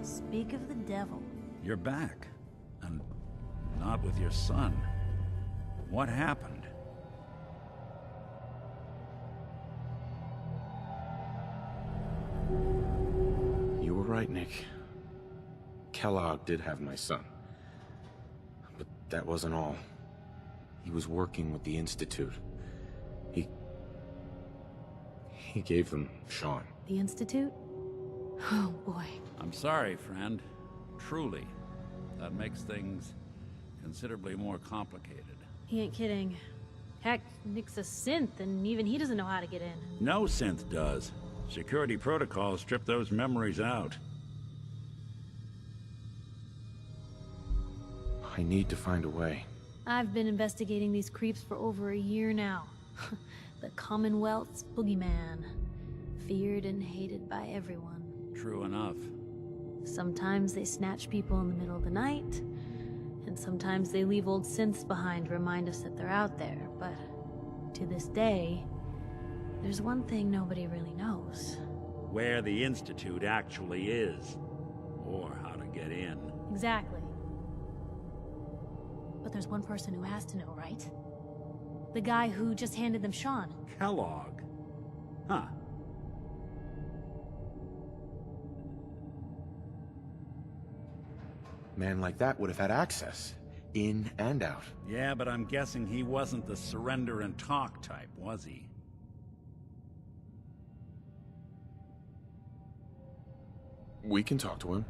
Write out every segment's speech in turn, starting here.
Speak of the devil. You're back. And not with your son. What happened? You were right, Nick. Kellogg did have my son. But that wasn't all. He was working with the Institute. He gave them Sean. The Institute? Oh, boy. I'm sorry, friend. Truly. That makes things considerably more complicated. He ain't kidding. Heck, Nick's a synth, and even he doesn't know how to get in. No synth does. Security protocols strip those memories out. I need to find a way. I've been investigating these creeps for over a year now. The Commonwealth's boogeyman. Feared and hated by everyone. True enough. Sometimes they snatch people in the middle of the night, and sometimes they leave old synths behind to remind us that they're out there, but to this day, there's one thing nobody really knows. Where the Institute actually is. Or how to get in. Exactly. But there's one person who has to know, right? The guy who just handed them Sean. Kellogg? Huh. Man like that would have had access. In and out. Yeah, but I'm guessing he wasn't the surrender and talk type, was he? We can talk to him.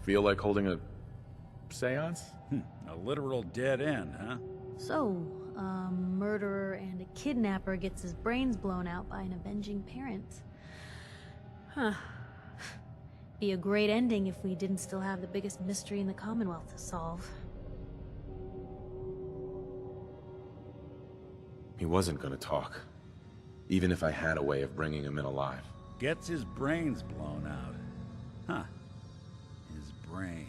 Feel like holding a seance? A literal dead end, huh? So, a murderer and a kidnapper gets his brains blown out by an avenging parent. Huh. Be a great ending if we didn't still have the biggest mystery in the Commonwealth to solve. He wasn't gonna talk. Even if I had a way of bringing him in alive. Gets his brains blown out. Huh. His brains.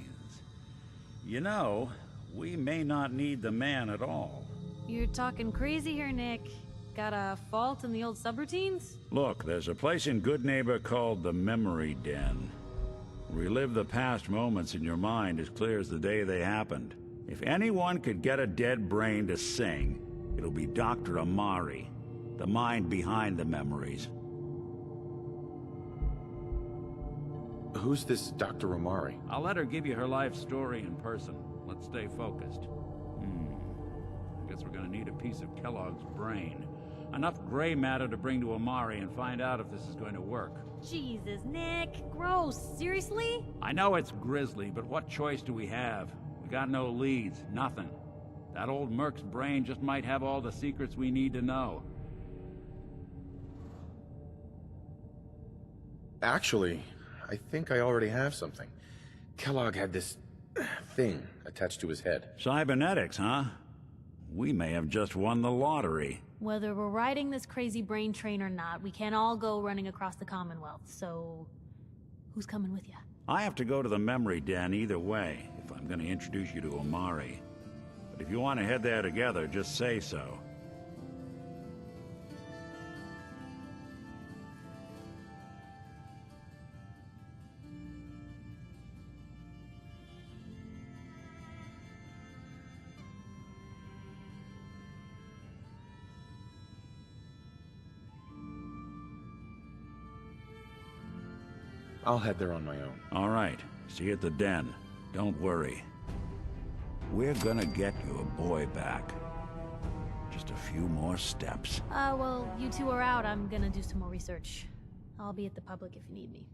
You know, we may not need the man at all. You're talking crazy here, Nick. Got a fault in the old subroutines? Look, there's a place in Good Neighbor called the Memory Den. Relive the past moments in your mind as clear as the day they happened. If anyone could get a dead brain to sing, it'll be Dr. Amari, the mind behind the memories. Who's this Dr. Amari? I'll let her give you her life story in person. Let's stay focused. I guess we're gonna need a piece of Kellogg's brain. Enough gray matter to bring to Amari and find out if this is going to work. Jesus, Nick. Gross. Seriously? I know it's grisly, but what choice do we have? We got no leads, nothing. That old Merc's brain just might have all the secrets we need to know. Actually, I think I already have something. Kellogg had this thing attached to his head. Cybernetics, huh? We may have just won the lottery. Whether we're riding this crazy brain train or not, we can't all go running across the Commonwealth, so... who's coming with you? I have to go to the Memory Den either way, if I'm going to introduce you to Amari. But if you want to head there together, just say so. I'll head there on my own. All right. See you at the den. Don't worry. We're gonna get your boy back. Just a few more steps. Well, you two are out. I'm gonna do some more research. I'll be at the public if you need me.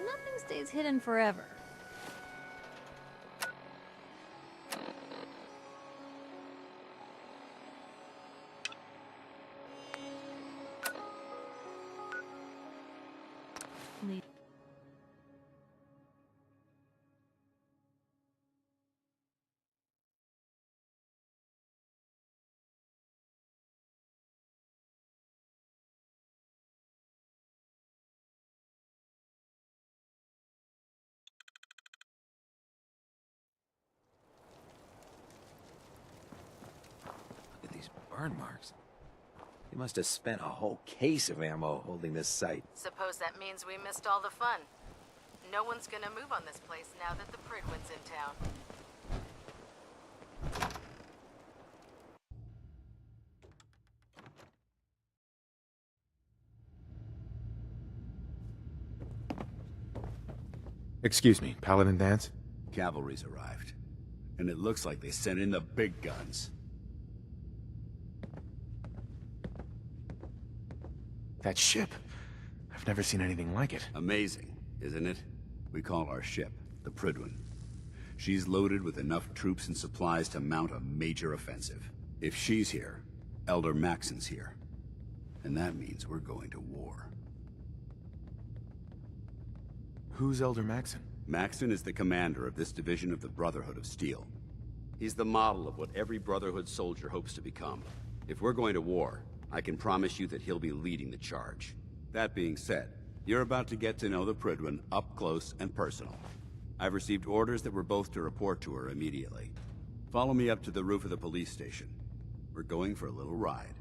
Nothing stays hidden forever. Le- burn marks. He must have spent a whole case of ammo holding this site. Suppose that means we missed all the fun. No one's gonna move on this place now that the Pridwin's in town. Excuse me, Paladin Dance? Cavalry's arrived. And it looks like they sent in the big guns. That ship. I've never seen anything like it. Amazing, isn't it? We call our ship the Pridwin. She's loaded with enough troops and supplies to mount a major offensive. If she's here, Elder Maxon's here. And that means we're going to war. Who's Elder Maxon? Maxon is the commander of this division of the Brotherhood of Steel. He's the model of what every Brotherhood soldier hopes to become. If we're going to war, I can promise you that he'll be leading the charge. That being said, you're about to get to know the Pridwin up close and personal. I've received orders that we're both to report to her immediately. Follow me up to the roof of the police station. We're going for a little ride.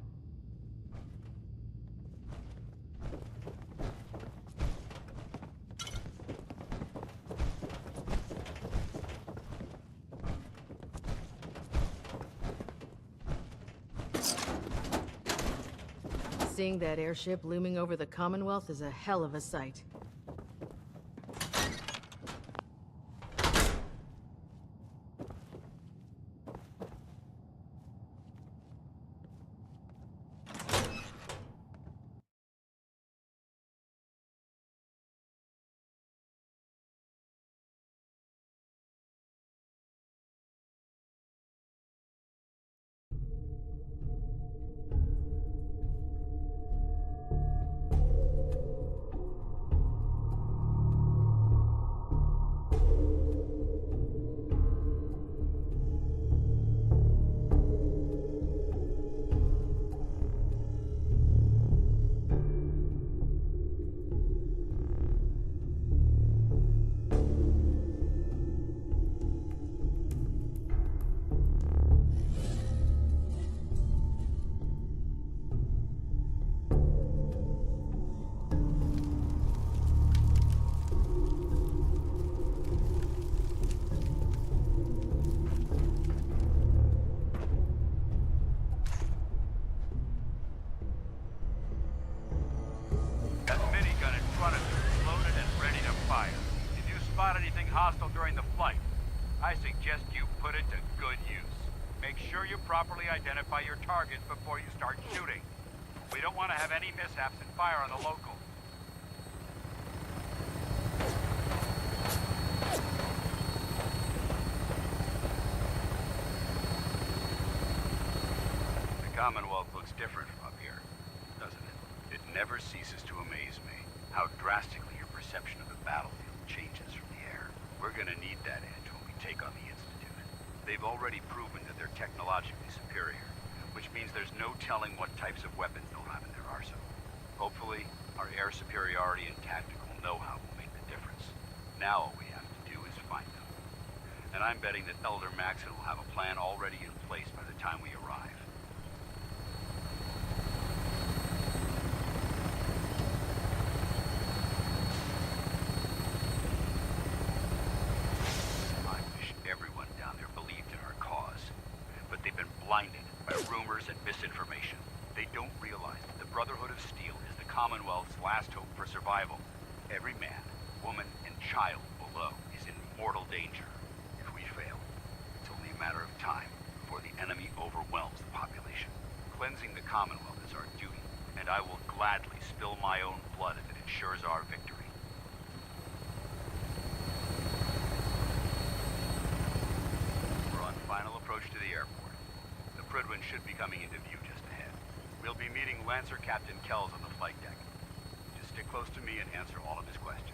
Seeing that airship looming over the Commonwealth is a hell of a sight. hostile during the flight. I suggest you put it to good use. Make sure you properly identify your targets before you start shooting. We don't want to have any mishaps and fire on the locals. The Commonwealth looks different from up here, doesn't it? It never ceases to amaze me how drastically your perception of the battlefield changes from the air. We're gonna need that edge when we take on the Institute. They've already proven that they're technologically superior, which means there's no telling what types of weapons they'll have in their arsenal. Hopefully, our air superiority and tactical know-how will make the difference. Now all we have to do is find them. And I'm betting that Elder Maxon will have a plan already in place by the time we arrive. I wish everyone down there believed in our cause, but they've been blinded by rumors and misinformation. They don't realize that the Brotherhood of Steel is the Commonwealth's last hope for survival. Every man, woman, and child below is in mortal danger. If we fail, it's only a matter of time before the enemy overwhelms the population. Cleansing the Commonwealth is our duty, and I will gladly spill my own blood if it ensures our victory. We're on final approach to the airport. The Pridwin should be coming into view just ahead. We'll be meeting Lancer Captain Kells on the flight deck. Just stick close to me and answer all of his questions.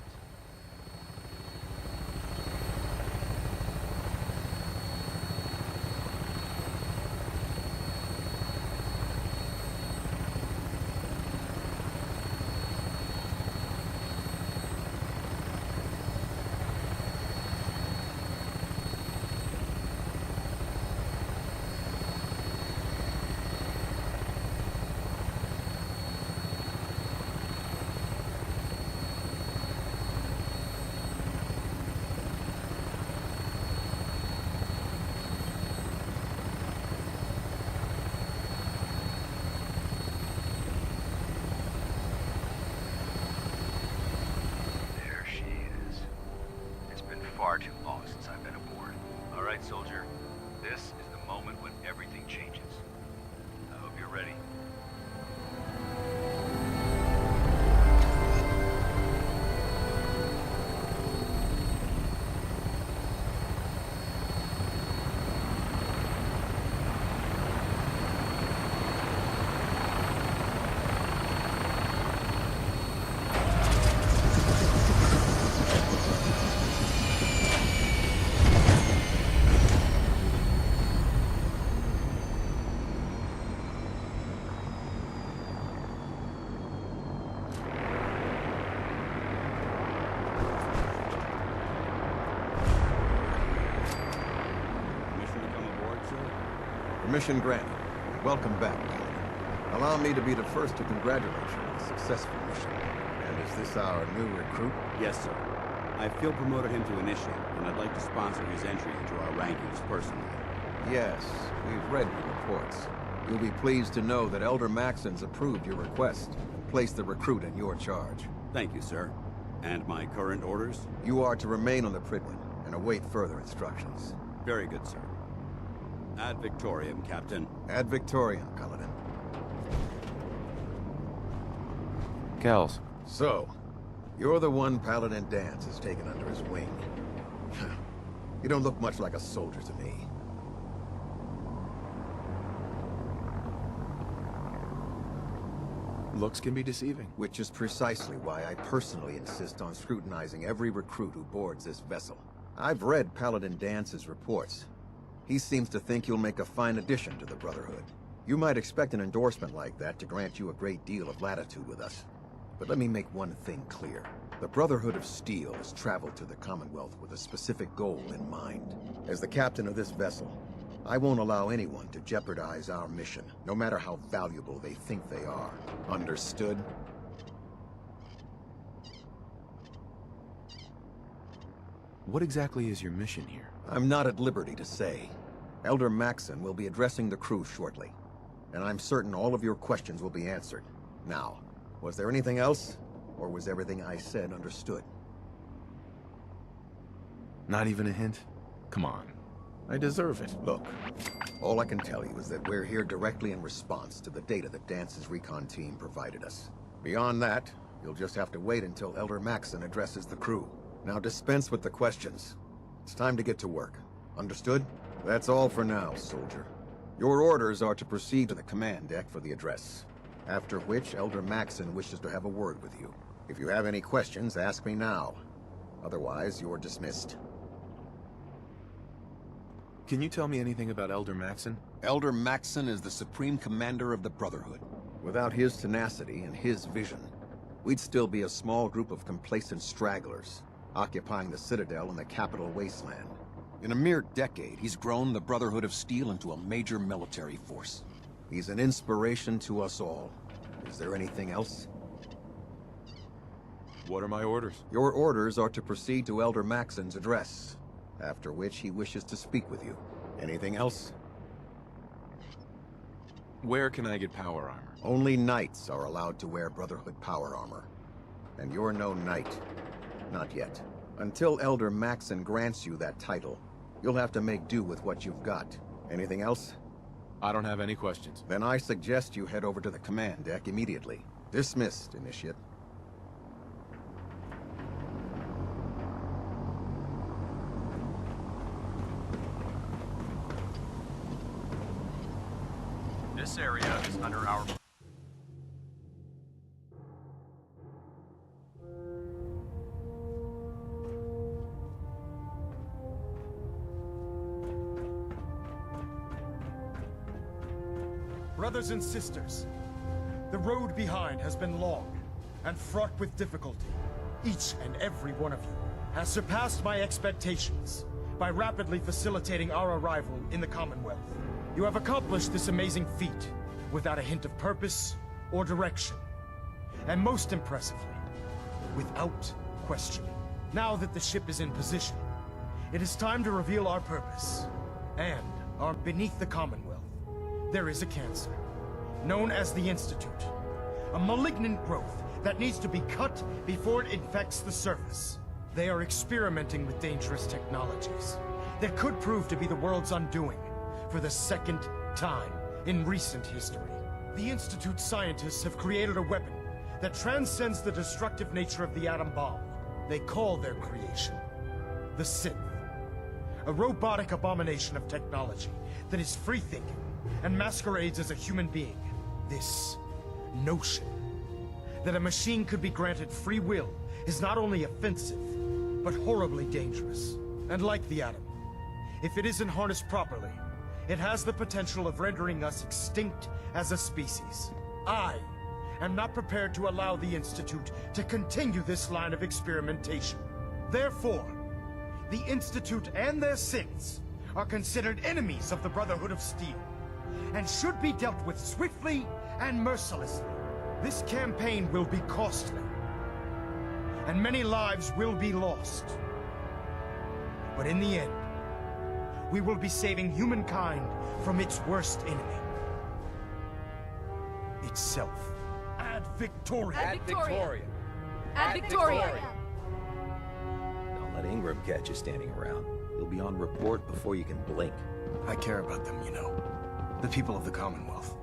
far too long since I've been aboard. All right, soldier. This is the moment when everything changes. I hope you're ready. Permission granted. Welcome back, Paladin. Allow me to be the first to congratulate you on a successful mission. And is this our new recruit? Yes, sir. I feel promoted him to initiate, and I'd like to sponsor his entry into our rankings personally. Yes, we've read your reports. You'll be pleased to know that Elder Maxon's approved your request and placed the recruit in your charge. Thank you, sir. And my current orders? You are to remain on the Prydwen and await further instructions. Very good, sir. Ad Victoriam, Captain. Ad Victoriam, Paladin. Kells. So, you're the one Paladin Danse has taken under his wing. You don't look much like a soldier to me. Looks can be deceiving. Which is precisely why I personally insist on scrutinizing every recruit who boards this vessel. I've read Paladin Dance's reports. He seems to think you'll make a fine addition to the Brotherhood. You might expect an endorsement like that to grant you a great deal of latitude with us. But let me make one thing clear. The Brotherhood of Steel has traveled to the Commonwealth with a specific goal in mind. As the captain of this vessel, I won't allow anyone to jeopardize our mission, no matter how valuable they think they are. Understood? What exactly is your mission here? I'm not at liberty to say. Elder Maxon will be addressing the crew shortly, and I'm certain all of your questions will be answered. Now, was there anything else, or was everything I said understood? Not even a hint? Come on. I deserve it. Look, all I can tell you is that we're here directly in response to the data that Dance's recon team provided us. Beyond that, you'll just have to wait until Elder Maxon addresses the crew. Now dispense with the questions. It's time to get to work. Understood? That's all for now, soldier. Your orders are to proceed to the command deck for the address. After which, Elder Maxon wishes to have a word with you. If you have any questions, ask me now. Otherwise, you're dismissed. Can you tell me anything about Elder Maxon? Elder Maxon is the Supreme Commander of the Brotherhood. Without his tenacity and his vision, we'd still be a small group of complacent stragglers, occupying the Citadel in the capital Wasteland. In a mere decade, he's grown the Brotherhood of Steel into a major military force. He's an inspiration to us all. Is there anything else? What are my orders? Your orders are to proceed to Elder Maxon's address, after which he wishes to speak with you. Anything else? Where can I get power armor? Only knights are allowed to wear Brotherhood power armor. And you're no knight. Not yet. Until Elder Maxon grants you that title, you'll have to make do with what you've got. Anything else? I don't have any questions. Then I suggest you head over to the command deck immediately. Dismissed, Initiate. This area is under our... Brothers and sisters, the road behind has been long and fraught with difficulty. Each and every one of you has surpassed my expectations by rapidly facilitating our arrival in the Commonwealth. You have accomplished this amazing feat without a hint of purpose or direction. And most impressively, without questioning. Now that the ship is in position, it is time to reveal our purpose. And beneath the Commonwealth, there is a cancer, known as the Institute. A malignant growth that needs to be cut before it infects the surface. They are experimenting with dangerous technologies that could prove to be the world's undoing for the second time in recent history. The Institute's scientists have created a weapon that transcends the destructive nature of the atom bomb. They call their creation the Synth. A robotic abomination of technology that is free-thinking and masquerades as a human being. This notion that a machine could be granted free will is not only offensive, but horribly dangerous. And like the atom, if it isn't harnessed properly, it has the potential of rendering us extinct as a species. I am not prepared to allow the Institute to continue this line of experimentation. Therefore, the Institute and their synths are considered enemies of the Brotherhood of Steel, and should be dealt with swiftly and mercilessly. This campaign will be costly, and many lives will be lost. But in the end, we will be saving humankind from its worst enemy. Itself. Ad Victoria! Ad Victoria! Ad Victoria! Don't let Ingram catch you standing around. He'll be on report before you can blink. I care about them, you know. The people of the Commonwealth.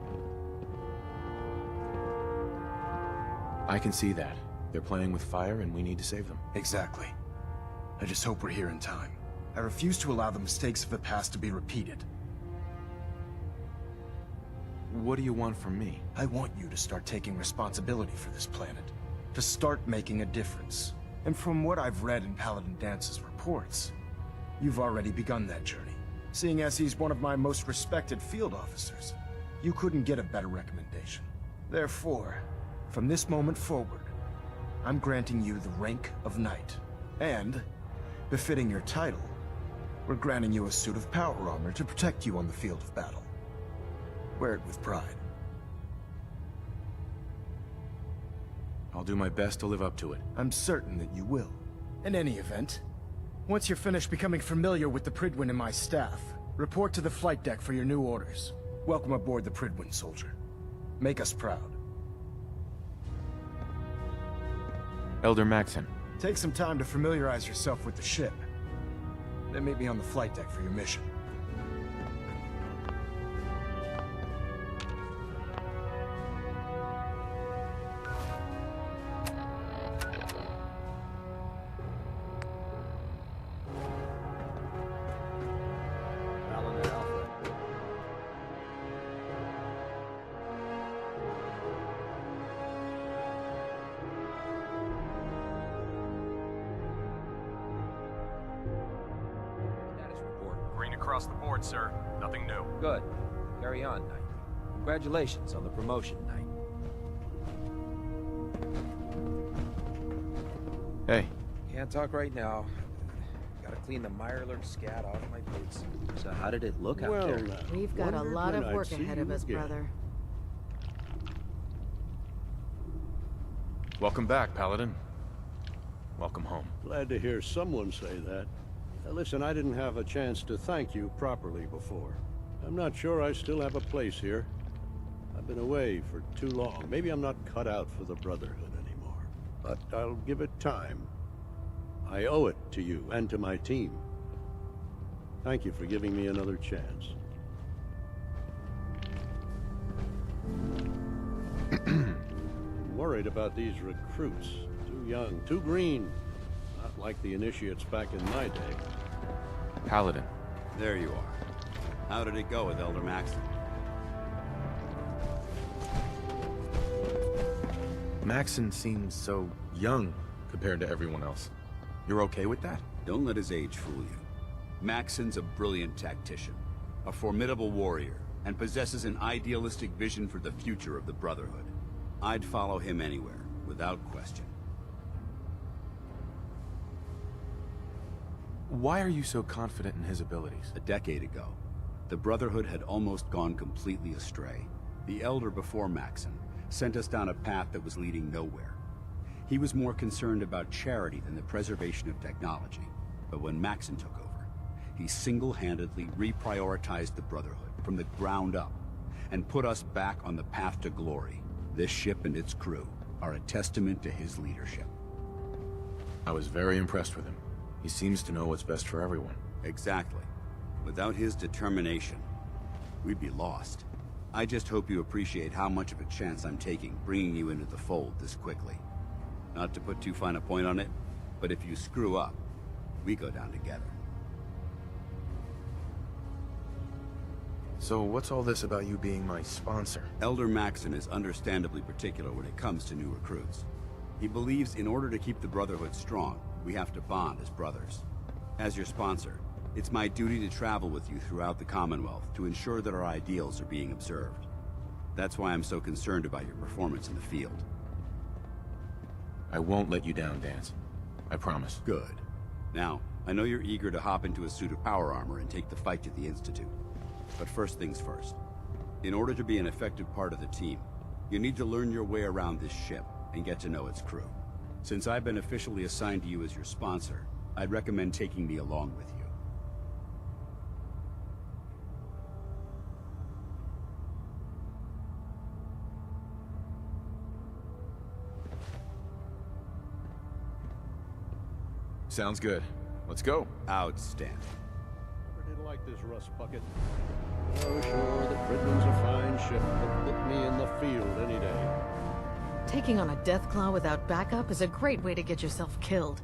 I can see that. They're playing with fire and we need to save them. Exactly. I just hope we're here in time. I refuse to allow the mistakes of the past to be repeated. What do you want from me? I want you to start taking responsibility for this planet. To start making a difference. And from what I've read in Paladin Dance's reports, you've already begun that journey. Seeing as he's one of my most respected field officers, you couldn't get a better recommendation. Therefore, from this moment forward, I'm granting you the rank of Knight. And, befitting your title, we're granting you a suit of power armor to protect you on the field of battle. Wear it with pride. I'll do my best to live up to it. I'm certain that you will. In any event, once you're finished becoming familiar with the Pridwin and my staff, report to the flight deck for your new orders. Welcome aboard the Pridwin, soldier. Make us proud. Elder Maxon. Take some time to familiarize yourself with the ship. Then meet me on the flight deck for your mission. Green across the board, sir. Nothing new. Good. Carry on, Knight. Congratulations on the promotion, Knight. Hey. Can't talk right now. Gotta clean the Mirelurk scat off my boots. So how did it look out there? We've got a lot of work ahead of us, brother. Welcome back, Paladin. Welcome home. Glad to hear someone say that. Listen, I didn't have a chance to thank you properly before. I'm not sure I still have a place here. I've been away for too long. Maybe I'm not cut out for the Brotherhood anymore. But I'll give it time. I owe it to you and to my team. Thank you for giving me another chance. I'm worried about these recruits. Too young, too green. Not like the initiates back in my day. Paladin. There you are. How did it go with Elder Maxon? Maxon seems so young compared to everyone else. You're okay with that? Don't let his age fool you. Maxon's a brilliant tactician, a formidable warrior, and possesses an idealistic vision for the future of the Brotherhood. I'd follow him anywhere, without question. Why are you so confident in his abilities? A decade ago, the Brotherhood had almost gone completely astray. The Elder before Maxon sent us down a path that was leading nowhere. He was more concerned about charity than the preservation of technology. But when Maxon took over, he single-handedly reprioritized the Brotherhood from the ground up and put us back on the path to glory. This ship and its crew are a testament to his leadership. I was very impressed with him. He seems to know what's best for everyone. Exactly. Without his determination, we'd be lost. I just hope you appreciate how much of a chance I'm taking bringing you into the fold this quickly. Not to put too fine a point on it, but if you screw up, we go down together. So what's all this about you being my sponsor? Elder Maxon is understandably particular when it comes to new recruits. He believes in order to keep the Brotherhood strong, we have to bond as brothers. As your sponsor, it's my duty to travel with you throughout the Commonwealth to ensure that our ideals are being observed. That's why I'm so concerned about your performance in the field. I won't let you down, Dance. I promise. Good. Now, I know you're eager to hop into a suit of power armor and take the fight to the Institute. But first things first. In order to be an effective part of the team, you need to learn your way around this ship and get to know its crew. Since I've been officially assigned to you as your sponsor, I'd recommend taking me along with you. Sounds good. Let's go. Outstanding. Never did like this rust bucket. Oh, sure, the Fridman's a fine ship, but put me in the field any day. Taking on a Deathclaw without backup is a great way to get yourself killed.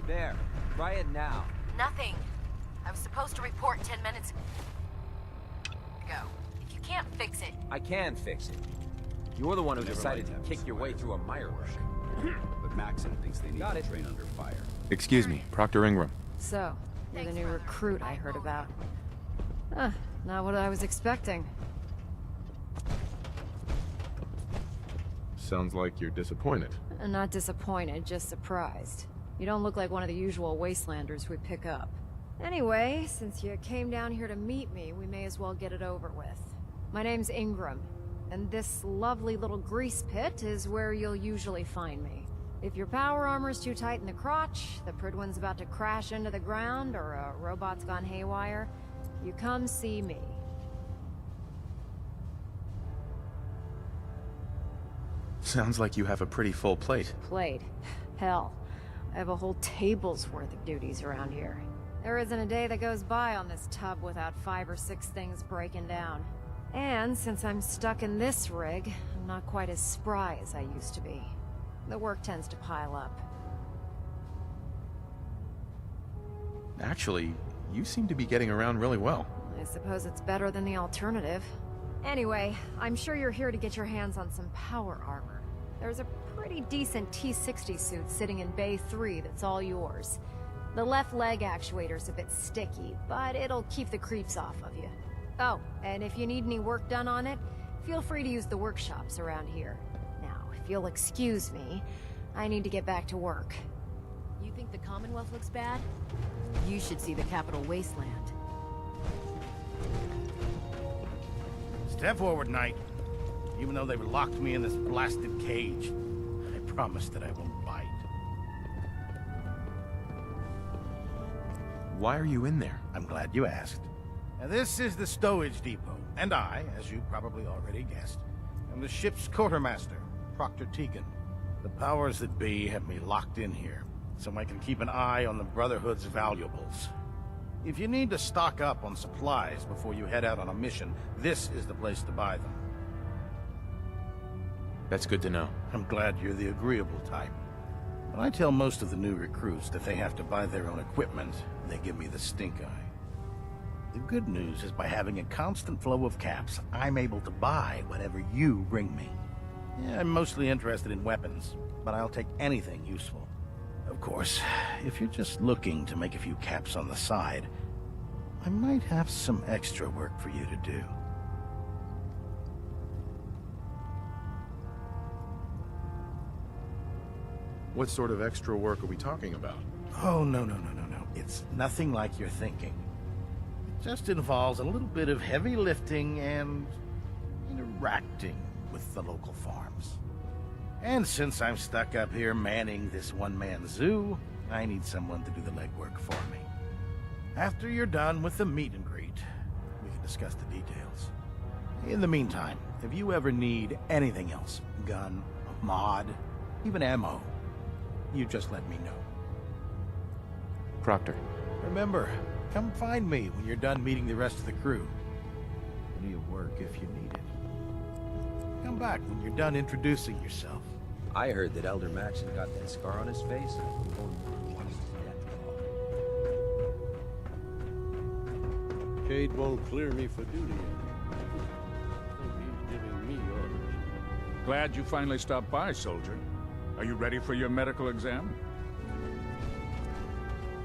There. Try it now. Nothing. I was supposed to report 10 minutes ago. If you can't fix it... I can fix it. You're the one who decided to kick your way through a Mirelurk. But Maxon thinks they need Got to it. train under fire. Excuse me, Proctor Ingram. So, you're the new recruit I heard about. Not what I was expecting. Sounds like you're disappointed. Not disappointed, just surprised. You don't look like one of the usual Wastelanders we pick up. Anyway, since you came down here to meet me, we may as well get it over with. My name's Ingram, and this lovely little grease pit is where you'll usually find me. If your power armor's too tight in the crotch, the Pridwan's about to crash into the ground, or a robot's gone haywire, you come see me. Sounds like you have a pretty full plate. Plate? Hell, I have a whole table's worth of duties around here. There isn't a day that goes by on this tub without 5 or 6 things breaking down. And since I'm stuck in this rig, I'm not quite as spry as I used to be. The work tends to pile up. Actually, you seem to be getting around really well. I suppose it's better than the alternative. Anyway, I'm sure you're here to get your hands on some power armor. There's a pretty decent T-60 suit sitting in Bay 3 that's all yours. The left leg actuator's a bit sticky, but it'll keep the creeps off of you. Oh, and if you need any work done on it, feel free to use the workshops around here. Now, if you'll excuse me, I need to get back to work. You think the Commonwealth looks bad? You should see the capital Wasteland. Step forward, Knight. Even though they've locked me in this blasted cage, I promise that I won't bite. Why are you in there? I'm glad you asked. Now, this is the stowage depot, and I, as you probably already guessed, am the ship's quartermaster, Proctor Tegan. The powers that be have me locked in here, so I can keep an eye on the Brotherhood's valuables. If you need to stock up on supplies before you head out on a mission, this is the place to buy them. That's good to know. I'm glad you're the agreeable type. When I tell most of the new recruits that they have to buy their own equipment, they give me the stink eye. The good news is by having a constant flow of caps, I'm able to buy whatever you bring me. Yeah, I'm mostly interested in weapons, but I'll take anything useful. Of course, if you're just looking to make a few caps on the side, I might have some extra work for you to do. What sort of extra work are we talking about? Oh, no. It's nothing like you're thinking. It just involves a little bit of heavy lifting and interacting with the local farms. And since I'm stuck up here manning this one-man zoo, I need someone to do the legwork for me. After you're done with the meet and greet, we can discuss the details. In the meantime, if you ever need anything else, gun, a mod, even ammo, you just let me know. Proctor. Remember, come find me when you're done meeting the rest of the crew. Plenty of work if you need it. Come back when you're done introducing yourself. I heard that Elder Maxon got that scar on his face. I'm going to death. Cade won't clear me for duty yet. I think he's giving me orders. Glad you finally stopped by, soldier. Are you ready for your medical exam?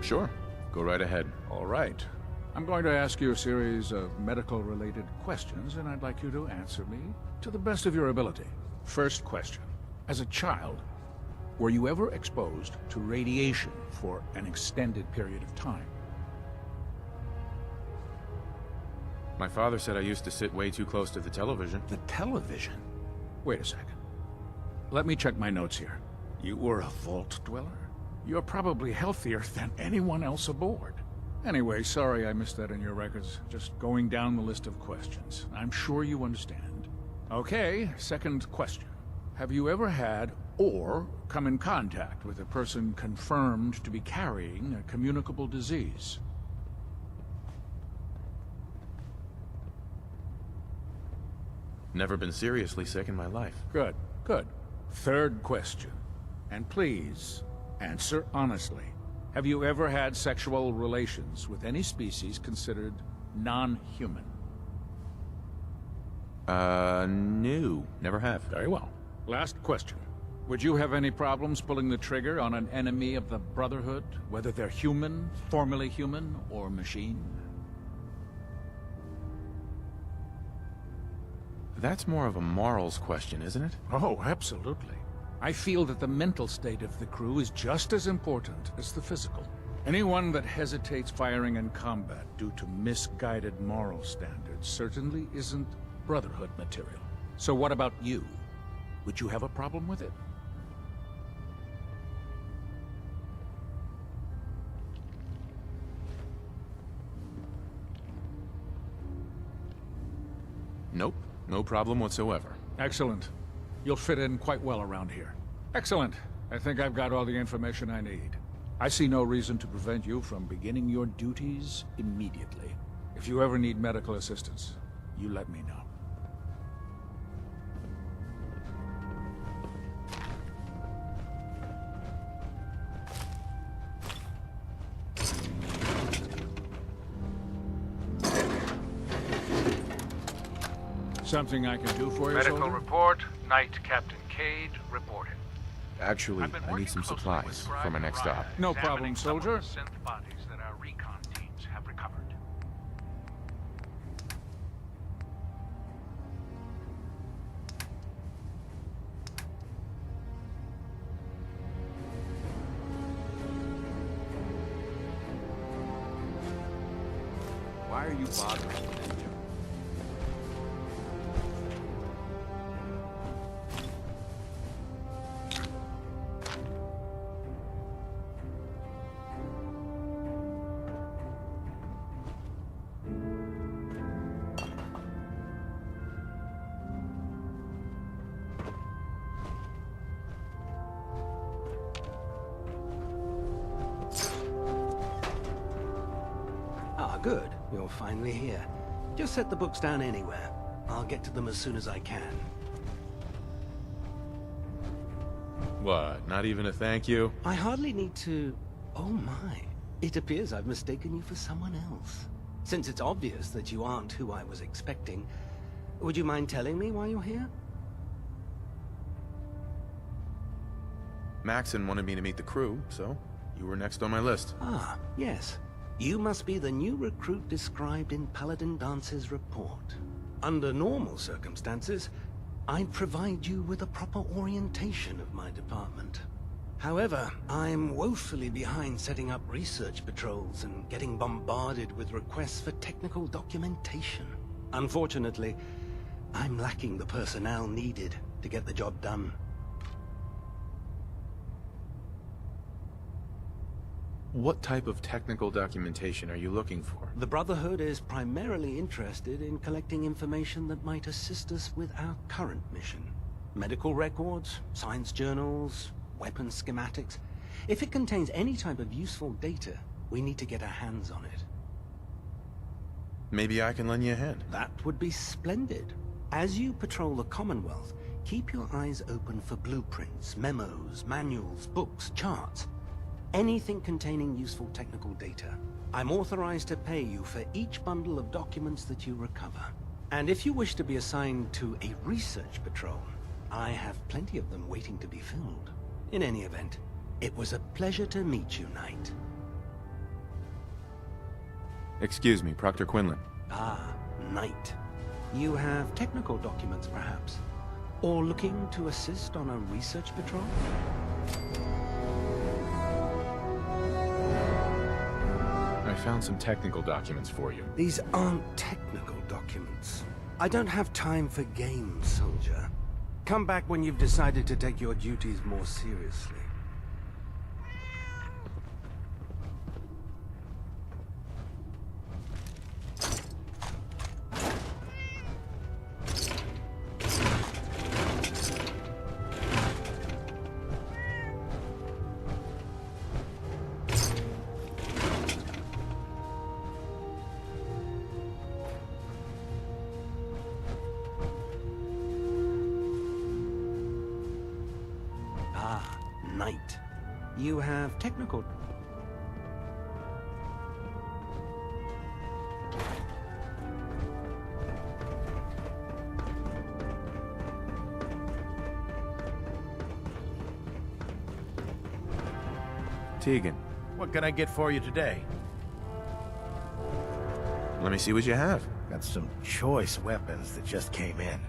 Sure. Go right ahead. All right. I'm going to ask you a series of medical-related questions, and I'd like you to answer me to the best of your ability. First question. As a child, were you ever exposed to radiation for an extended period of time? My father said I used to sit way too close to the television. The television? Wait a second. Let me check my notes here. You were a vault dweller? You're probably healthier than anyone else aboard. Anyway, sorry I missed that in your records. Just going down the list of questions. I'm sure you understand. Okay, second question. Have you ever had or come in contact with a person confirmed to be carrying a communicable disease? Never been seriously sick in my life. Good, good. Third question. And please, answer honestly. Have you ever had sexual relations with any species considered non-human? No. Never have. Very well. Last question. Would you have any problems pulling the trigger on an enemy of the Brotherhood, whether they're human, formerly human, or machine? That's more of a morals question, isn't it? Oh, absolutely. I feel that the mental state of the crew is just as important as the physical. Anyone that hesitates firing in combat due to misguided moral standards certainly isn't Brotherhood material. So what about you? Would you have a problem with it? Nope. No problem whatsoever. Excellent. You'll fit in quite well around here. Excellent. I think I've got all the information I need. I see no reason to prevent you from beginning your duties immediately. If you ever need medical assistance, you let me know. Something I can do for you, Medical soldier? report. Knight Captain Cade reporting. Actually, I need some supplies for my next stop. No problem, soldier. Synth bodies that our recon teams have recovered. Why are you bothering me, Ninja? Ah, good. You're finally here. Just set the books down anywhere. I'll get to them as soon as I can. What, not even a thank you? I hardly need to... Oh my. It appears I've mistaken you for someone else. Since it's obvious that you aren't who I was expecting, would you mind telling me why you're here? Maxon wanted me to meet the crew, so you were next on my list. Ah, yes. You must be the new recruit described in Paladin Dance's report. Under normal circumstances, I'd provide you with a proper orientation of my department. However, I'm woefully behind setting up research patrols and getting bombarded with requests for technical documentation. Unfortunately, I'm lacking the personnel needed to get the job done. What type of technical documentation are you looking for? The Brotherhood is primarily interested in collecting information that might assist us with our current mission. Medical records, science journals, weapons schematics. If it contains any type of useful data, we need to get our hands on it. Maybe I can lend you a hand. That would be splendid. As you patrol the Commonwealth, keep your eyes open for blueprints, memos, manuals, books, charts. Anything containing useful technical data. I'm authorized to pay you for each bundle of documents that you recover. And if you wish to be assigned to a research patrol, I have plenty of them waiting to be filled. In any event, it was a pleasure to meet you, Knight. Excuse me, Proctor Quinlan. Ah, Knight. You have technical documents, perhaps? Or looking to assist on a research patrol? I found some technical documents for you. These aren't technical documents. I don't have time for games, soldier. Come back when you've decided to take your duties more seriously. Knight. You have technical... Tegan. What can I get for you today? Let me see what you have. Got some choice weapons that just came in.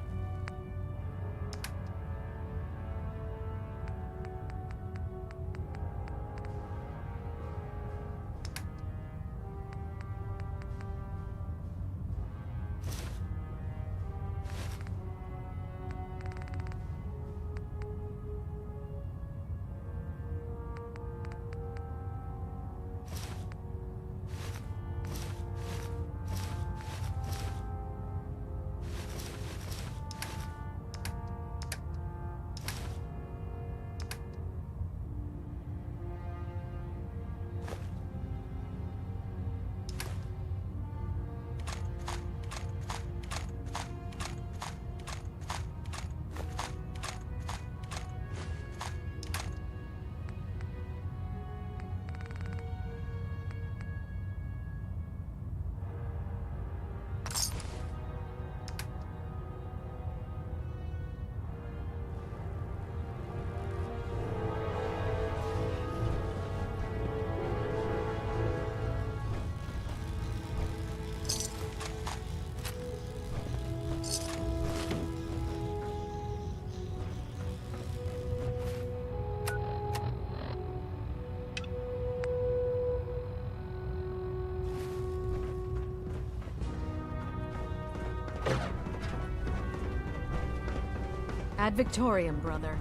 Ad Victoriam, brother.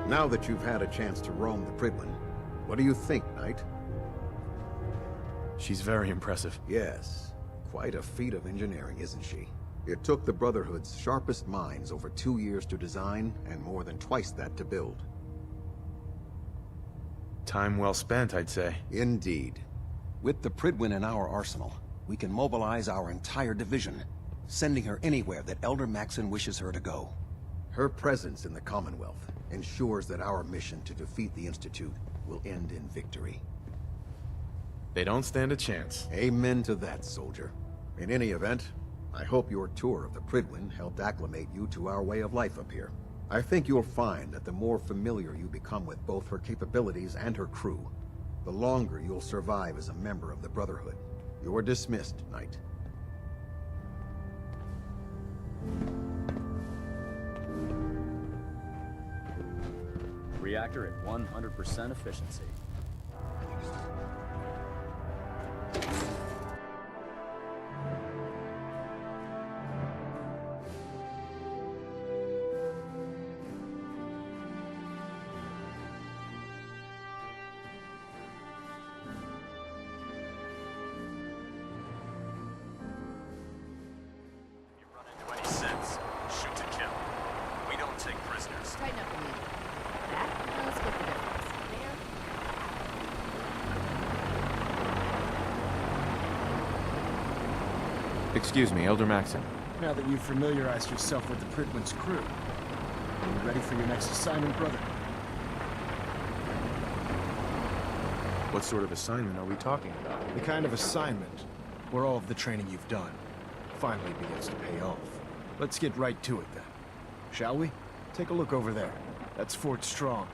Now that you've had a chance to roam the Pridwen, what do you think, Knight? She's very impressive. Yes. Quite a feat of engineering, isn't she? It took the Brotherhood's sharpest minds over 2 years to design, and more than twice that to build. Time well spent, I'd say. Indeed. With the Pridwen in our arsenal, we can mobilize our entire division, sending her anywhere that Elder Maxon wishes her to go. Her presence in the Commonwealth ensures that our mission to defeat the Institute will end in victory. They don't stand a chance. Amen to that, soldier. In any event, I hope your tour of the Pridwen helped acclimate you to our way of life up here. I think you'll find that the more familiar you become with both her capabilities and her crew, the longer you'll survive as a member of the Brotherhood. You're dismissed, Knight. reactor at 100% efficiency. Tighten up the meeting. That? Let's split the difference. There. Excuse me, Elder Maxon. Now that you've familiarized yourself with the Pridwin's crew, are you ready for your next assignment, brother? What sort of assignment are we talking about? The kind of assignment where all of the training you've done finally begins to pay off. Let's get right to it then. Shall we? Take a look over there. That's Fort Strong.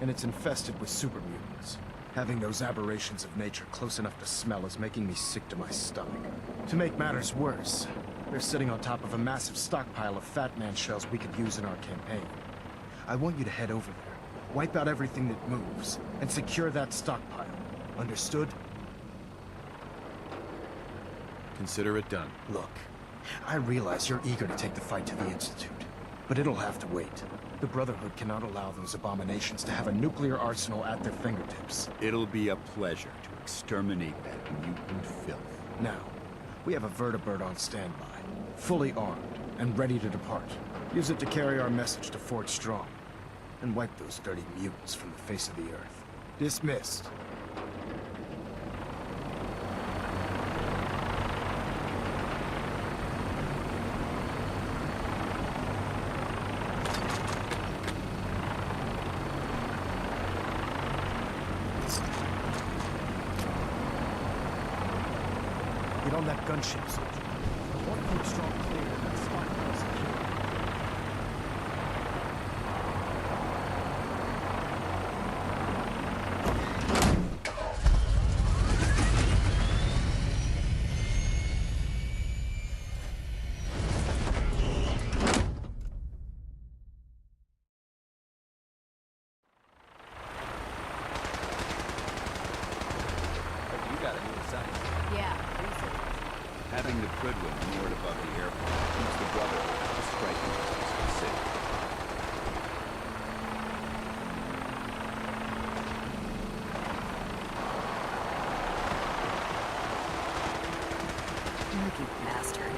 And it's infested with super mutants. Having those aberrations of nature close enough to smell is making me sick to my stomach. To make matters worse, they're sitting on top of a massive stockpile of Fat Man shells we could use in our campaign. I want you to head over there, wipe out everything that moves, and secure that stockpile. Understood? Consider it done. Look, I realize you're eager to take the fight to the Institute, but it'll have to wait. The Brotherhood cannot allow those abominations to have a nuclear arsenal at their fingertips. It'll be a pleasure to exterminate that mutant filth. Now, we have a vertibird on standby, fully armed and ready to depart. Use it to carry our message to Fort Strong, and wipe those dirty mutants from the face of the earth. Dismissed. Get on that gunship, soldier. One Fort Strong clear and that stockpile secure. You got a new assignment. Yeah, Having the Pridwin moored above the airport keeps the Brotherhood out of striking distance of the city. lucky bastard.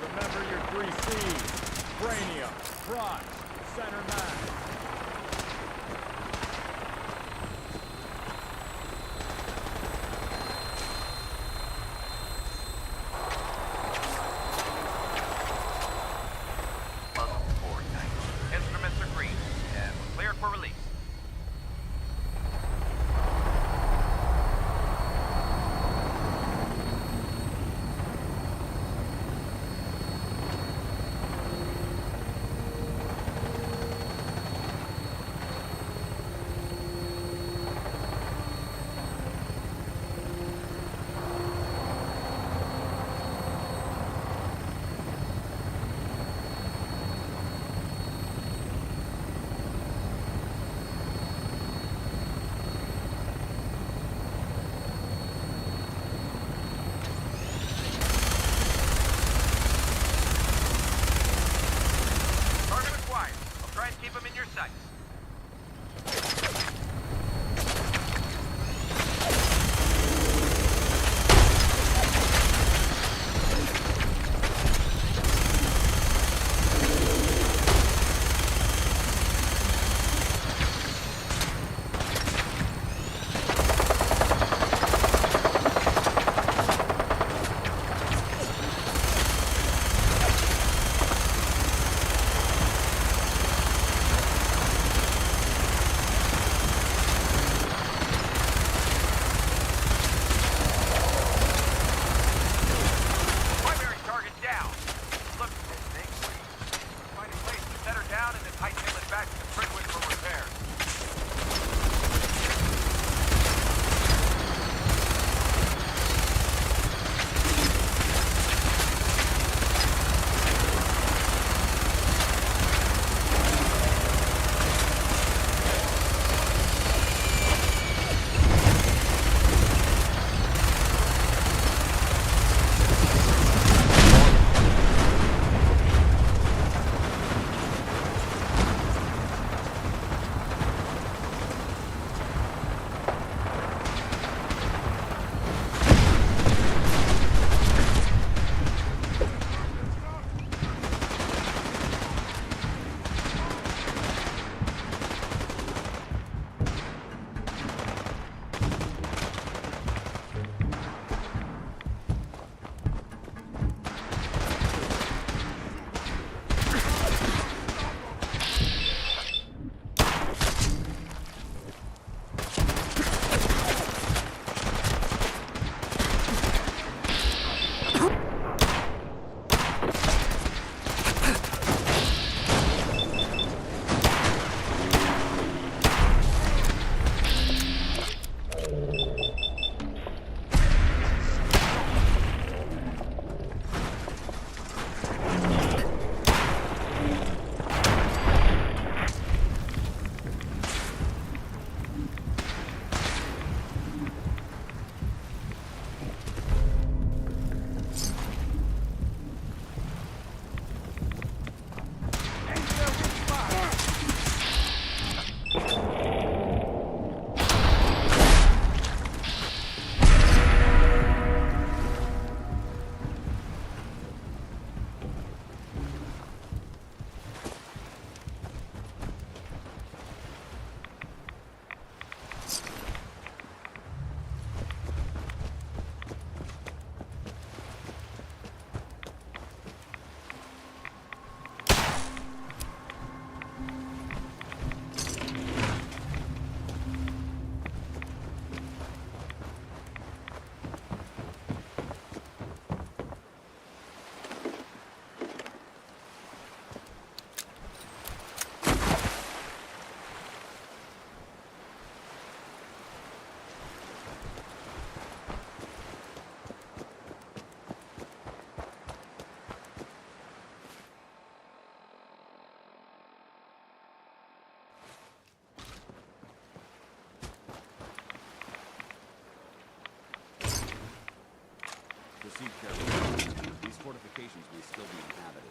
Remember your 3 C's. Cranium, Frost, Center Mass. Instruments are green, and we're cleared for release. locations may still be inhabited.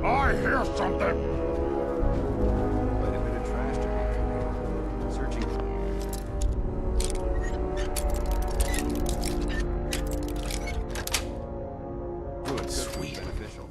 I hear something! Quite a bit of trash to be through. Searching for... Good, sweet. Beneficial.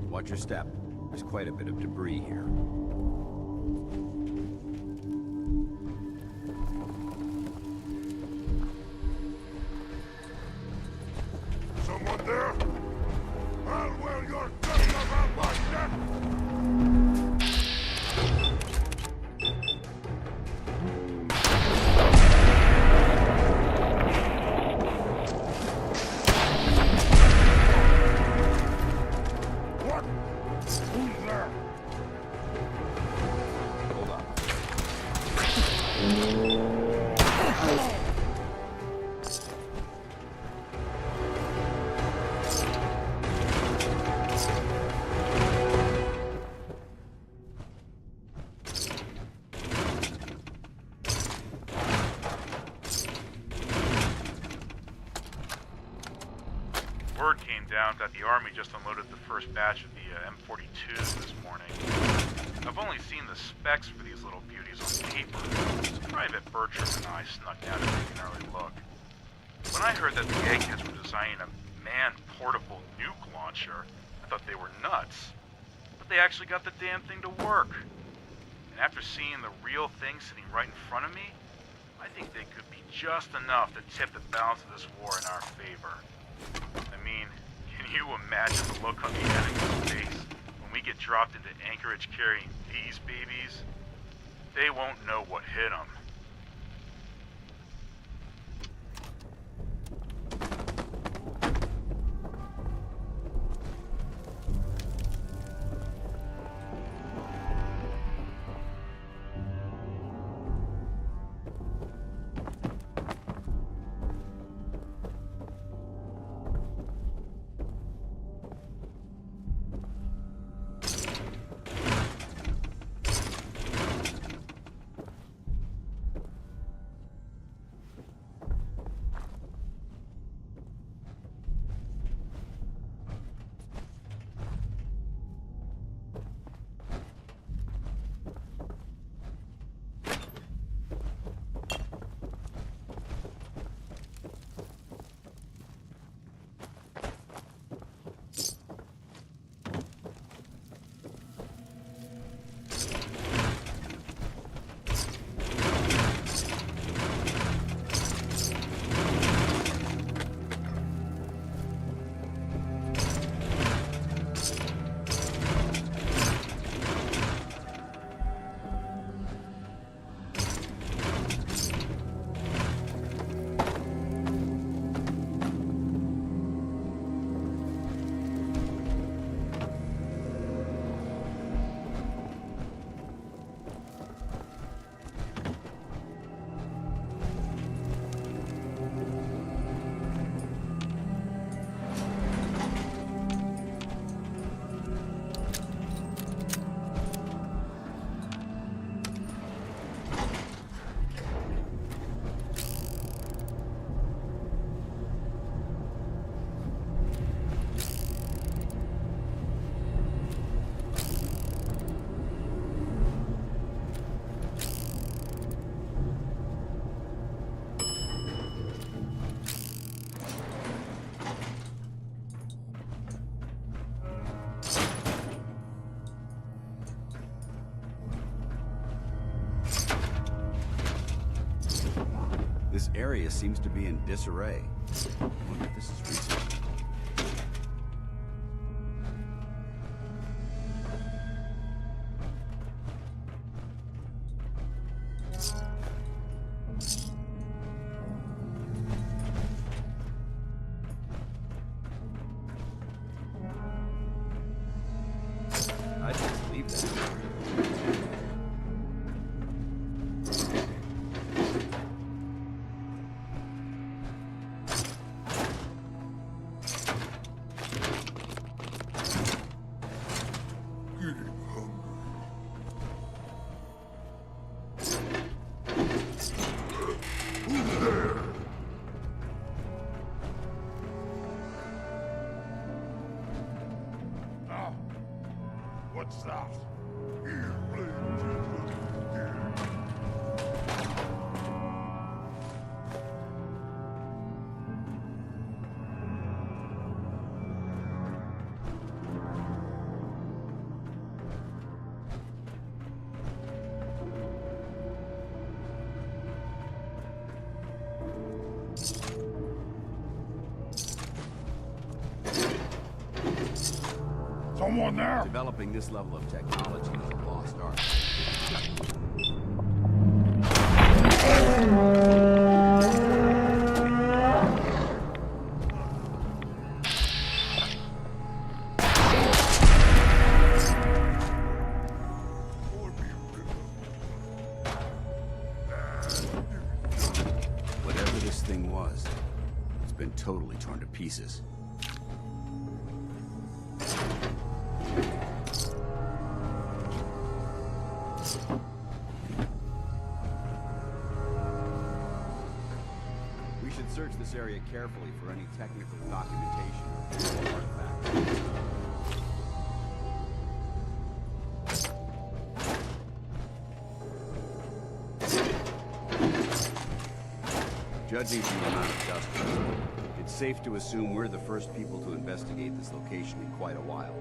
Watch your step. There's quite a bit of debris here. Someone there? I'll wear your gun around my neck! What? Who's there? Hold on. Word came down that the Army just unloaded the first batch of the M42s this morning. I've only seen the specs for these little beauties on paper, so Private Bertram and I snuck down to take an early look. When I heard that the eggheads were designing a man-portable nuke launcher, I thought they were nuts. But they actually got the damn thing to work. And after seeing the real thing sitting right in front of me, I think they could be just enough to tip the balance of this war in our favor. imagine the look on the enemy's face when we get dropped into Anchorage carrying these babies? They won't know what hit them. This area seems to be in disarray. I wonder if this is recent. I just believe that. What's that? Someone there? Developing this level of technology is a lost art. Whatever this thing was, it's been totally torn to pieces. We should search this area carefully for any technical documentation or artifacts. Judging from the amount of dust, it's safe to assume we're the first people to investigate this location in quite a while.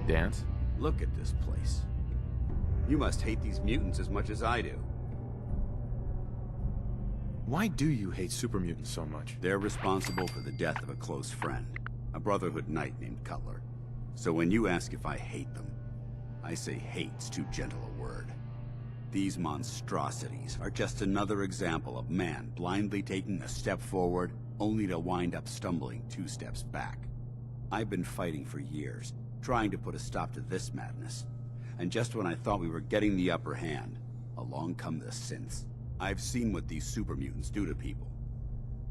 Dance? Look at this place. You must hate these mutants as much as I do. Why do you hate super mutants so much? They're responsible for the death of a close friend, a Brotherhood knight named Cutler. So when you ask if I hate them, I say hate's too gentle a word. These monstrosities are just another example of man blindly taking a step forward, only to wind up stumbling 2 steps back. I've been fighting for years, trying to put a stop to this madness. And just when I thought we were getting the upper hand, along come the synths. I've seen what these super mutants do to people.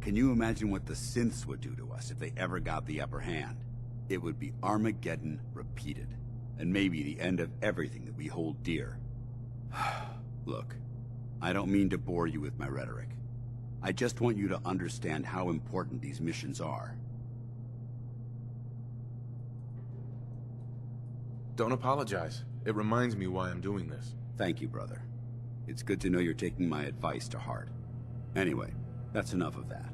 Can you imagine what the synths would do to us if they ever got the upper hand? It would be Armageddon repeated, and maybe the end of everything that we hold dear. Look, I don't mean to bore you with my rhetoric. I just want you to understand how important these missions are. Don't apologize. It reminds me why I'm doing this. Thank you, brother. It's good to know you're taking my advice to heart. Anyway, that's enough of that.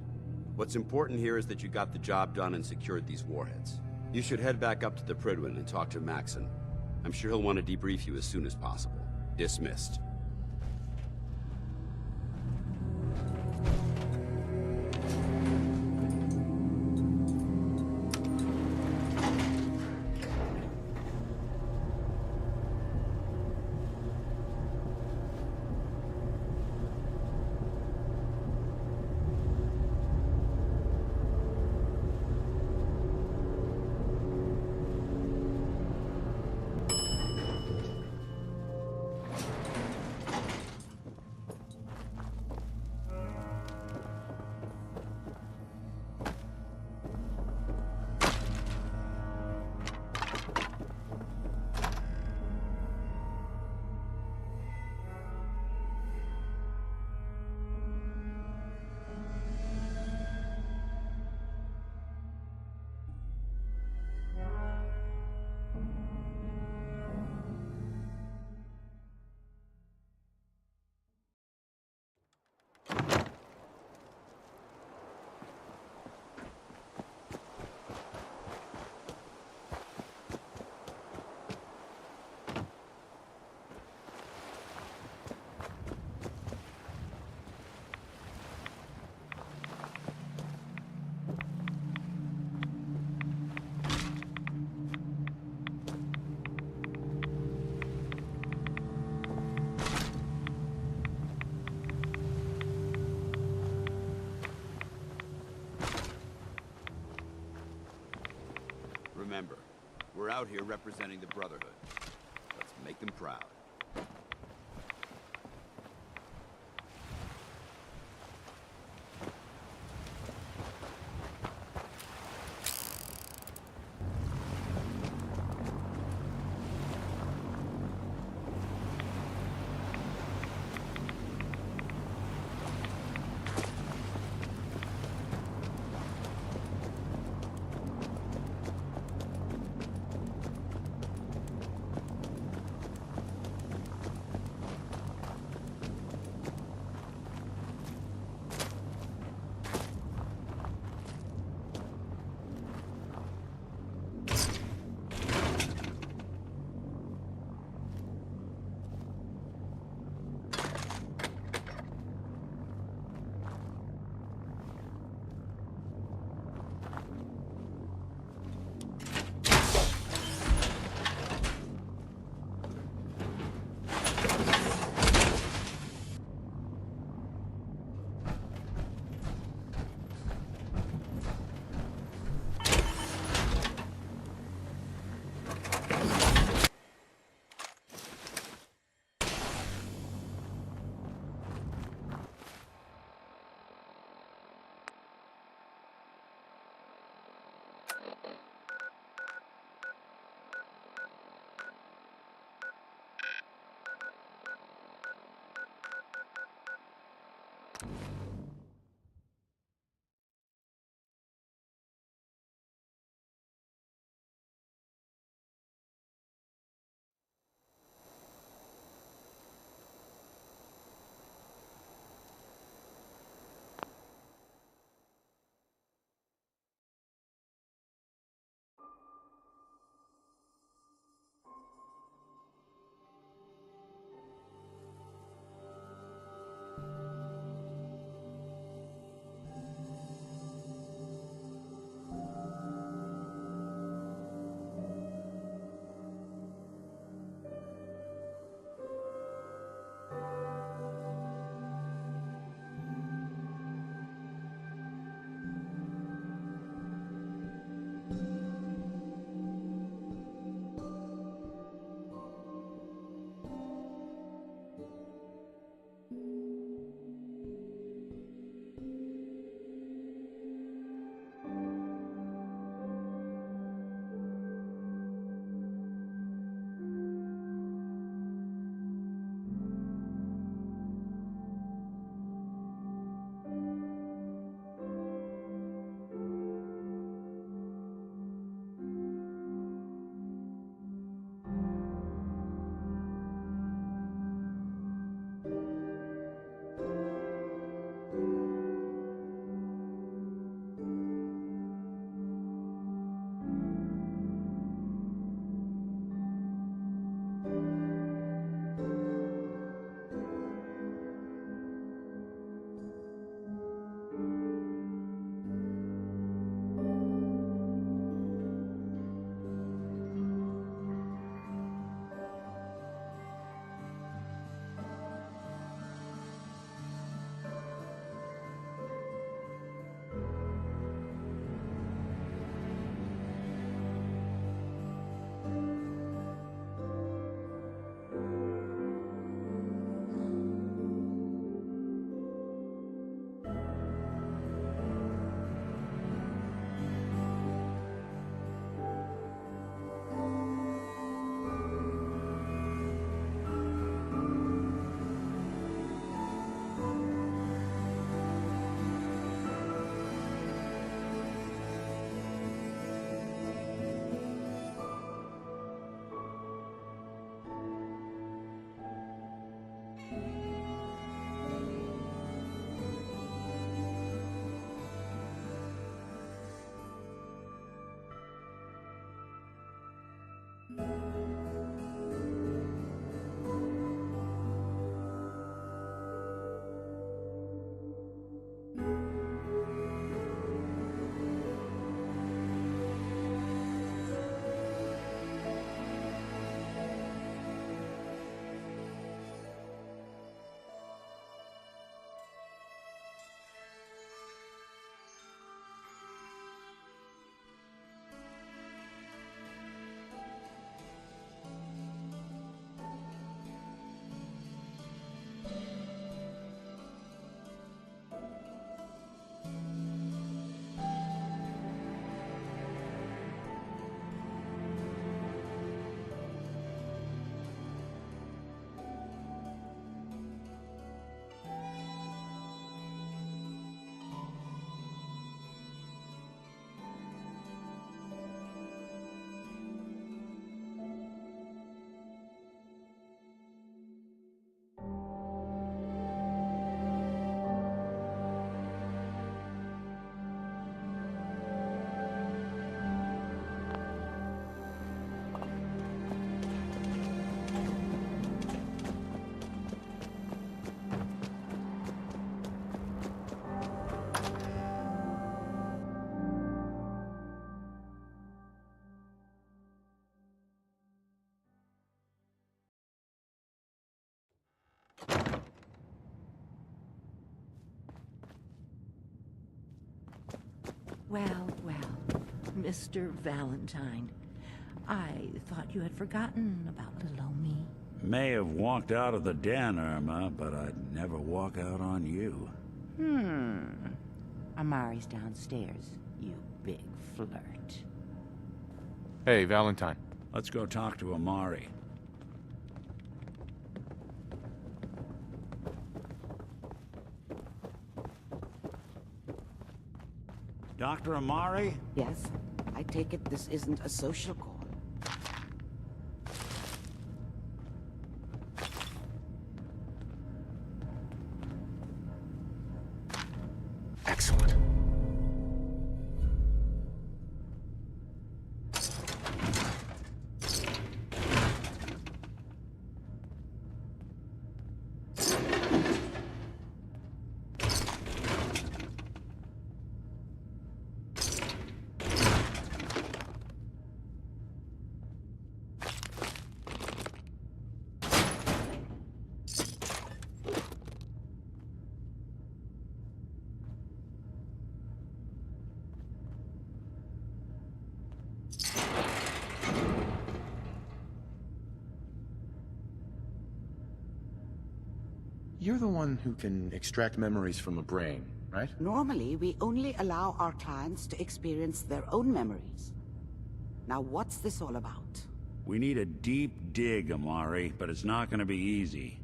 What's important here is that you got the job done and secured these warheads. You should head back up to the Prydwen and talk to Maxon. I'm sure he'll want to debrief you as soon as possible. Dismissed. Remember, we're out here representing the Brotherhood. Let's make them proud. Well, well, Mr. Valentine. I thought you had forgotten about little old me. May have walked out of the den, Irma, but I'd never walk out on you. Amari's downstairs, you big flirt. Hey, Valentine. Let's go talk to Amari. Dr. Amari? Yes? I take it this isn't a social call. Excellent. You're the one who can extract memories from a brain, right? Normally, we only allow our clients to experience their own memories. Now, what's this all about? We need a deep dig, Amari, but it's not gonna be easy.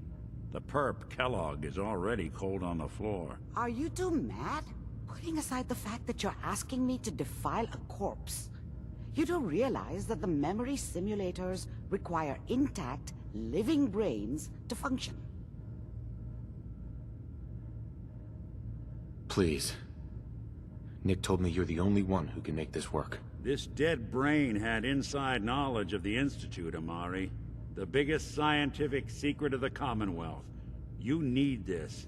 The perp, Kellogg, is already cold on the floor. Are you two mad? Putting aside the fact that you're asking me to defile a corpse, you do realize that the memory simulators require intact, living brains to function. Please. Nick told me you're the only one who can make this work. This dead brain had inside knowledge of the Institute, Amari. The biggest scientific secret of the Commonwealth. You need this,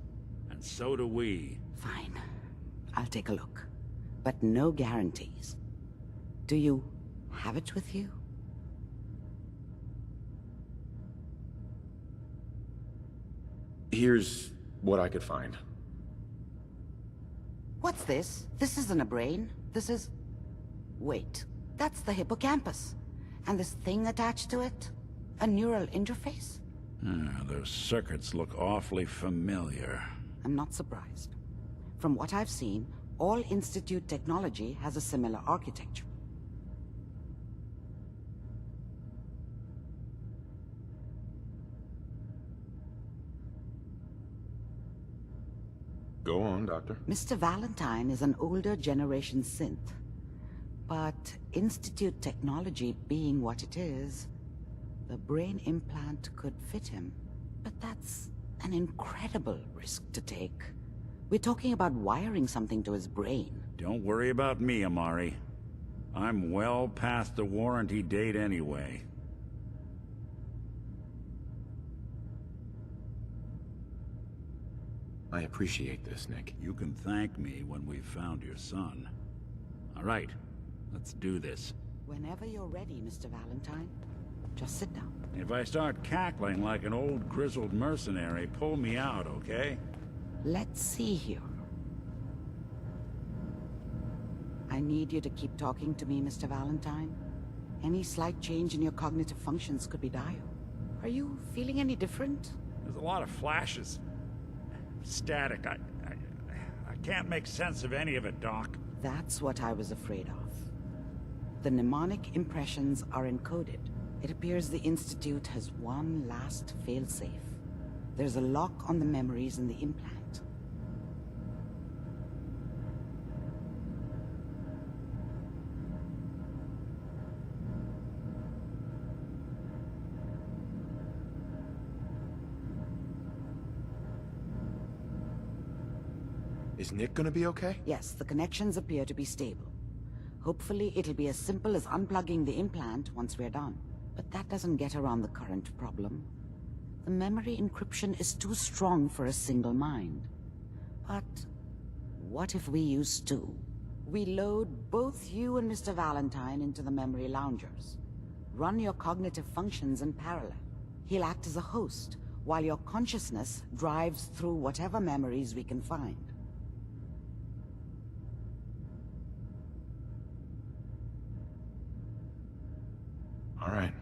and so do we. Fine. I'll take a look. But no guarantees. Do you have it with you? Here's what I could find. What's this? This isn't a brain. This is... Wait, that's the hippocampus. And this thing attached to it? A neural interface? Those circuits look awfully familiar. I'm not surprised. From what I've seen, all Institute technology has a similar architecture. Go on, Doctor. Mr. Valentine is an older generation synth. But Institute technology being what it is, the brain implant could fit him. But that's an incredible risk to take. We're talking about wiring something to his brain. Don't worry about me, Amari. I'm well past the warranty date anyway. I appreciate this, Nick. You can thank me when we've found your son. All right, let's do this. Whenever you're ready, Mr. Valentine. Just sit down. If I start cackling like an old grizzled mercenary, pull me out, okay? Let's see here. I need you to keep talking to me, Mr. Valentine. Any slight change in your cognitive functions could be dire. Are you feeling any different? There's a lot of flashes. Static. I can't make sense of any of it, Doc. That's what I was afraid of. The mnemonic impressions are encoded. It appears the Institute has one last failsafe. There's a lock on the memories in the implant. Is Nick gonna be okay? Yes, the connections appear to be stable. Hopefully it'll be as simple as unplugging the implant once we're done. But that doesn't get around the current problem. The memory encryption is too strong for a single mind. But what if we use two? We load both you and Mr. Valentine into the memory loungers. Run your cognitive functions in parallel. He'll act as a host, while your consciousness drives through whatever memories we can find. All right.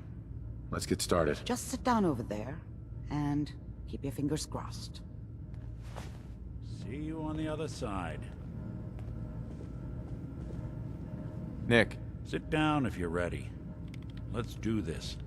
Let's get started. Just sit down over there, and keep your fingers crossed. See you on the other side. Nick. Sit down if you're ready. Let's do this.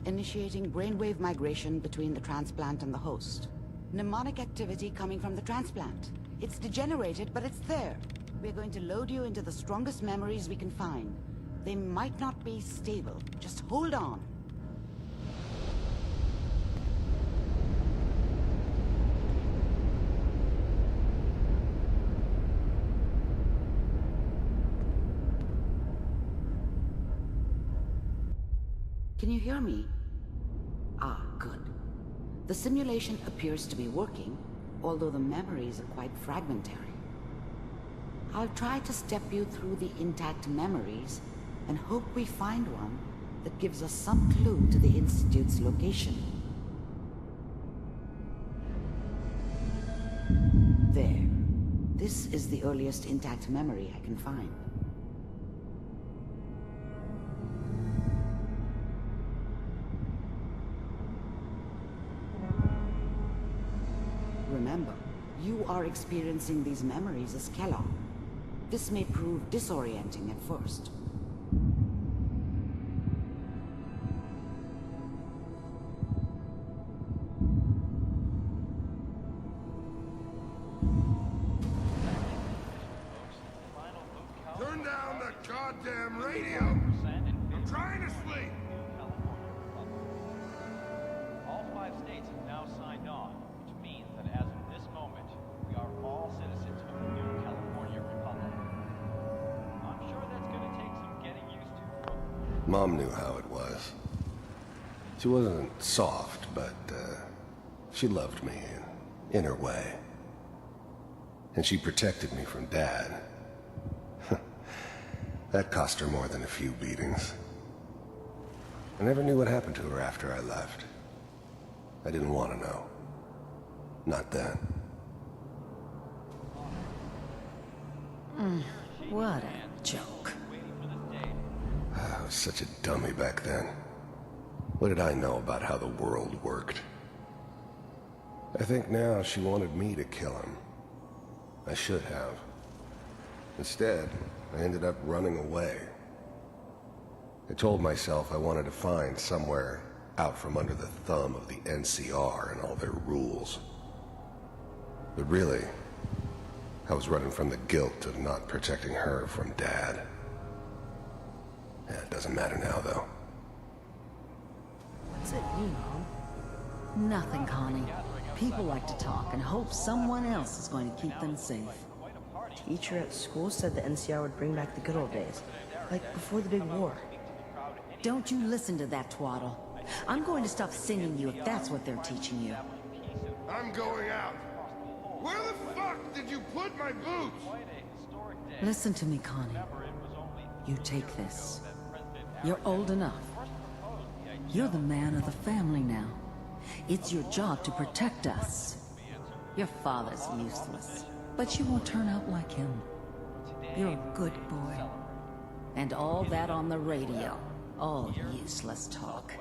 Initiating brainwave migration between the transplant and the host. Mnemonic activity coming from the transplant. It's degenerated, but it's there. We're going to load you into the strongest memories we can find. They might not be stable. Just hold on. Can you hear me? Ah, good. The simulation appears to be working, although the memories are quite fragmentary. I'll try to step you through the intact memories and hope we find one that gives us some clue to the Institute's location. There. This is the earliest intact memory I can find. Remember, you are experiencing these memories as Kellogg. This may prove disorienting at first. Turn down the goddamn radio! I'm trying to sleep! All 5 states have now signed on, which means that as of this moment, we are all citizens of the new California Republic. I'm sure that's gonna take some getting used to. Mom knew how it was. She wasn't soft, but, she loved me in her way. And she protected me from Dad. That cost her more than a few beatings. I never knew what happened to her after I left. I didn't want to know. Not then. What a joke. I was such a dummy back then. What did I know about how the world worked? I think now she wanted me to kill him. I should have. Instead, I ended up running away. I told myself I wanted to find somewhere out from under the thumb of the NCR and all their rules. But really, I was running from the guilt of not protecting her from Dad. Yeah, it doesn't matter now, though. What's it mean, Mom? Nothing, Connie. People like to talk and hope someone else is going to keep them safe. Teacher at school said the NCR would bring back the good old days, like before the big war. Don't you listen to that twaddle. I'm going to stop singing you if that's what they're teaching you. I'm going out. Where the fuck did you put my boots? Listen to me, Connie. You take this. You're old enough. You're the man of the family now. It's your job to protect us. Your father's useless, but you won't turn out like him. You're a good boy. And all that on the radio, all useless talk.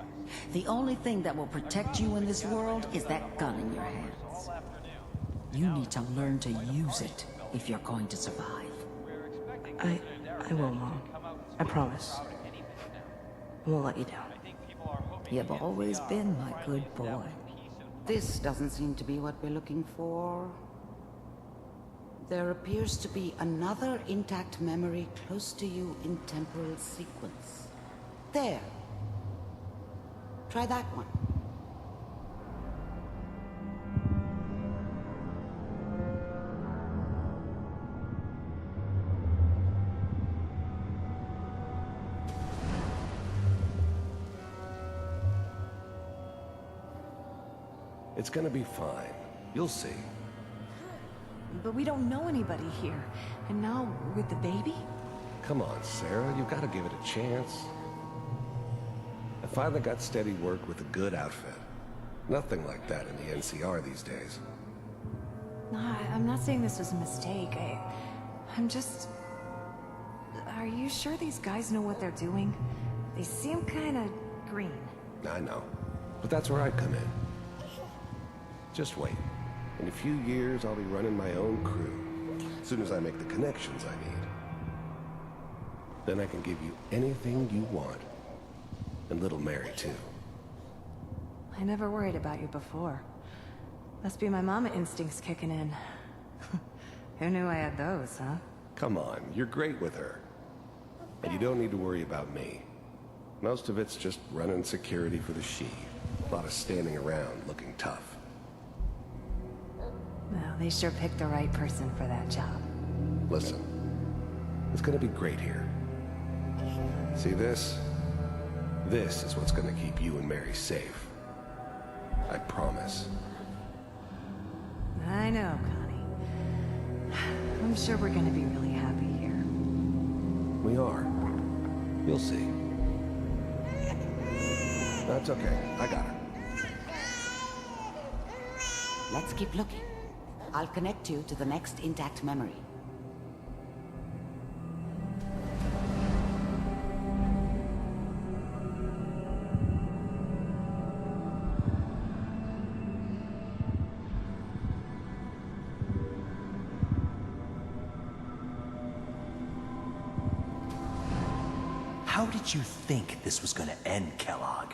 The only thing that will protect you in this world is that gun in your hands. You need to learn to use it if you're going to survive. I will, Mom. I promise. I won't let you down. You've always been my good boy. This doesn't seem to be what we're looking for. There appears to be another intact memory close to you in temporal sequence. There. Try that one. It's gonna be fine. You'll see. But we don't know anybody here. And now, with the baby? Come on, Sarah, you've got to give it a chance. I finally got steady work with a good outfit. Nothing like that in the NCR these days. No, I'm not saying this was a mistake. I'm just... Are you sure these guys know what they're doing? They seem kinda green. I know. But that's where I come in. Just wait. In a few years, I'll be running my own crew. As soon as I make the connections I need. Then I can give you anything you want. And little Mary, too. I never worried about you before. Must be my mama instincts kicking in. Who knew I had those, huh? Come on, you're great with her. And you don't need to worry about me. Most of it's just running security for the she. A lot of standing around looking tough. Well, they sure picked the right person for that job. Listen, it's gonna be great here. See this? This is what's gonna keep you and Mary safe. I promise. I know, Connie. I'm sure we're gonna be really happy here. We are. You'll see. That's okay. I got her. Let's keep looking. I'll connect you to the next intact memory. How did you think this was gonna end, Kellogg?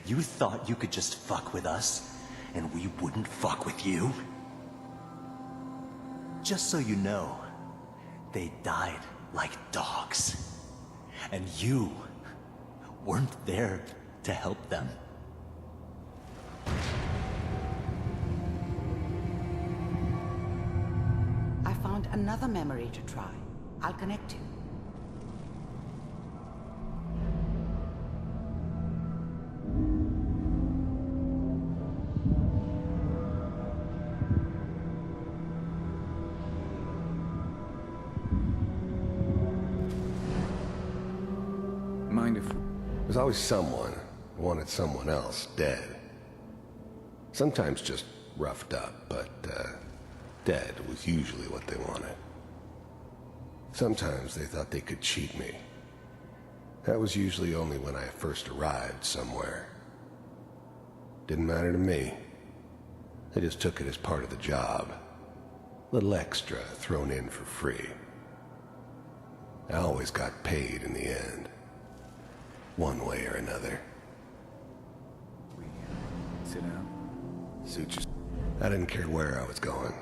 You thought you could just fuck with us, and we wouldn't fuck with you? Just so you know, they died like dogs. And you weren't there to help them. I found another memory to try. I'll connect you. Mind if... There's always someone who wanted someone else dead. Sometimes just roughed up, but, dead was usually what they wanted. Sometimes they thought they could cheat me. That was usually only when I first arrived somewhere. Didn't matter to me. I just took it as part of the job. Little extra thrown in for free. I always got paid in the end. One way or another. Sit down. Suit you. I didn't care where I was going.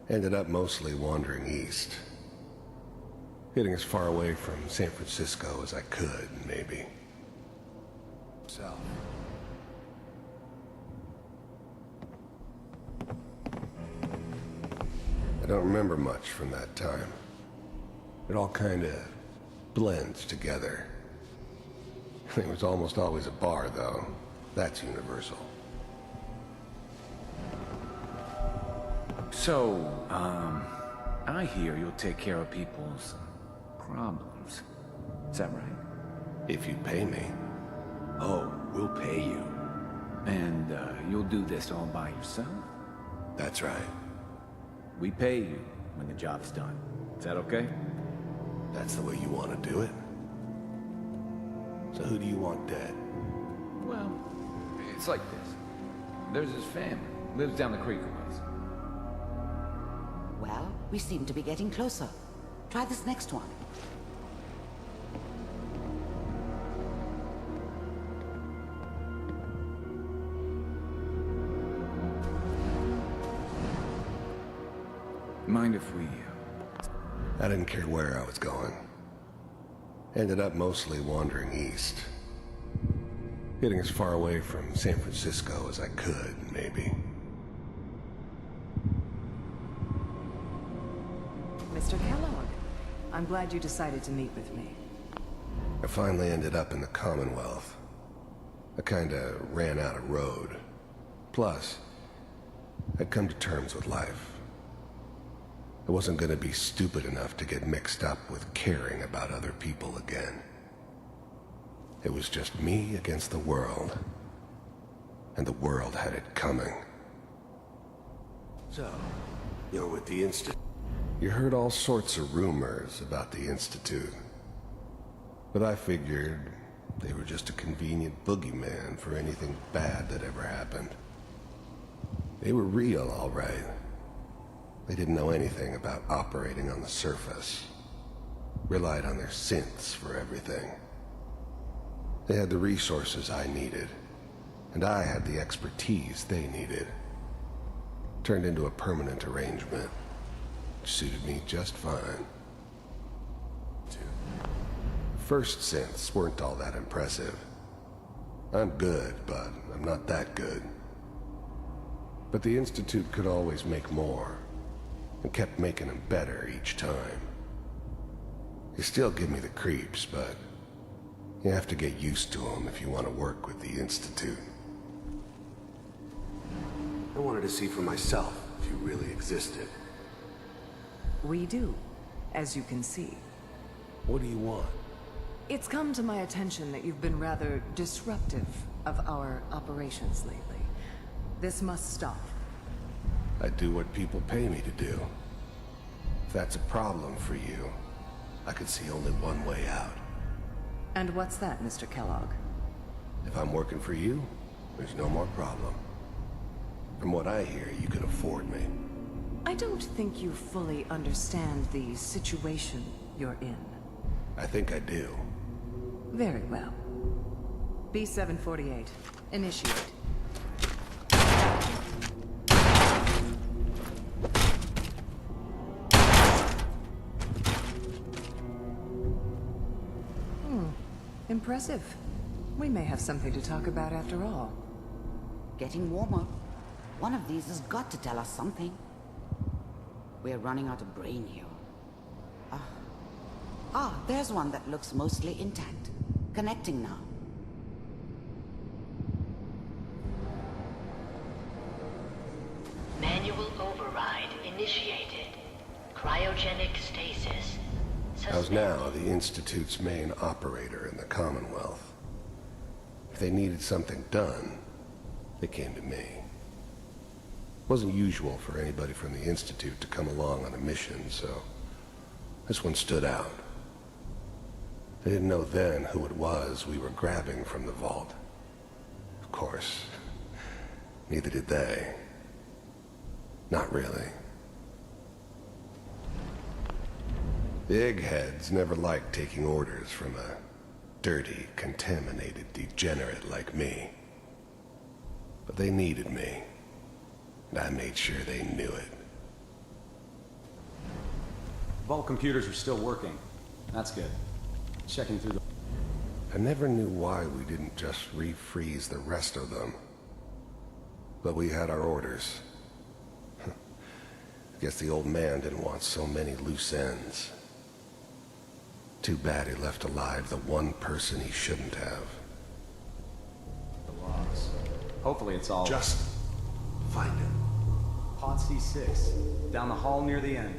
Ended up mostly wandering east. Getting as far away from San Francisco as I could, maybe. Self. I don't remember much from that time. It all kinda blends together. It was almost always a bar, though. That's universal. So, I hear you'll take care of people's problems. Is that right? If you pay me. Oh, we'll pay you. And, you'll do this all by yourself? That's right. We pay you when the job's done. Is that okay? That's the way you want to do it? So who do you want dead? Well, it's like this. There's his family. Lives down the creek a ways. Well, we seem to be getting closer. Try this next one. Mind if we... I didn't care where I was going. Ended up mostly wandering east. Getting as far away from San Francisco as I could, maybe. Mr. Kellogg, I'm glad you decided to meet with me. I finally ended up in the Commonwealth. I kinda ran out of road. Plus, I'd come to terms with life. I wasn't gonna be stupid enough to get mixed up with caring about other people again. It was just me against the world. And the world had it coming. So, you're with the Institute. You heard all sorts of rumors about the Institute. But I figured they were just a convenient boogeyman for anything bad that ever happened. They were real, all right. They didn't know anything about operating on the surface. Relied on their synths for everything. They had the resources I needed, and I had the expertise they needed. Turned into a permanent arrangement, which suited me just fine. First synths weren't all that impressive. I'm good, but I'm not that good. But the Institute could always make more, and kept making them better each time. They still give me the creeps, but you have to get used to them if you want to work with the Institute. I wanted to see for myself if you really existed. We do, as you can see. What do you want? It's come to my attention that you've been rather disruptive of our operations lately. This must stop. I do what people pay me to do. If that's a problem for you, I could see only one way out. And what's that, Mr. Kellogg? If I'm working for you, there's no more problem. From what I hear, you can afford me. I don't think you fully understand the situation you're in. I think I do. Very well. B-748, initiate. Impressive. We may have something to talk about after all. Getting warmer. One of these has got to tell us something. We're running out of brain here. There's one that looks mostly intact. Connecting now. Manual override initiated. Cryogenic stasis. I was now the Institute's main operator in the Commonwealth. If they needed something done, they came to me. It wasn't usual for anybody from the Institute to come along on a mission, so this one stood out. They didn't know then who it was we were grabbing from the vault. Of course, neither did they. Not really. The eggheads never liked taking orders from a dirty, contaminated degenerate like me. But they needed me, and I made sure they knew it. Vault computers are still working. That's good. Checking through the... I never knew why we didn't just refreeze the rest of them. But we had our orders. I guess the old man didn't want so many loose ends. Too bad he left alive the one person he shouldn't have. The logs. Hopefully it's all... Just find him. Pod C6. Down the hall near the end.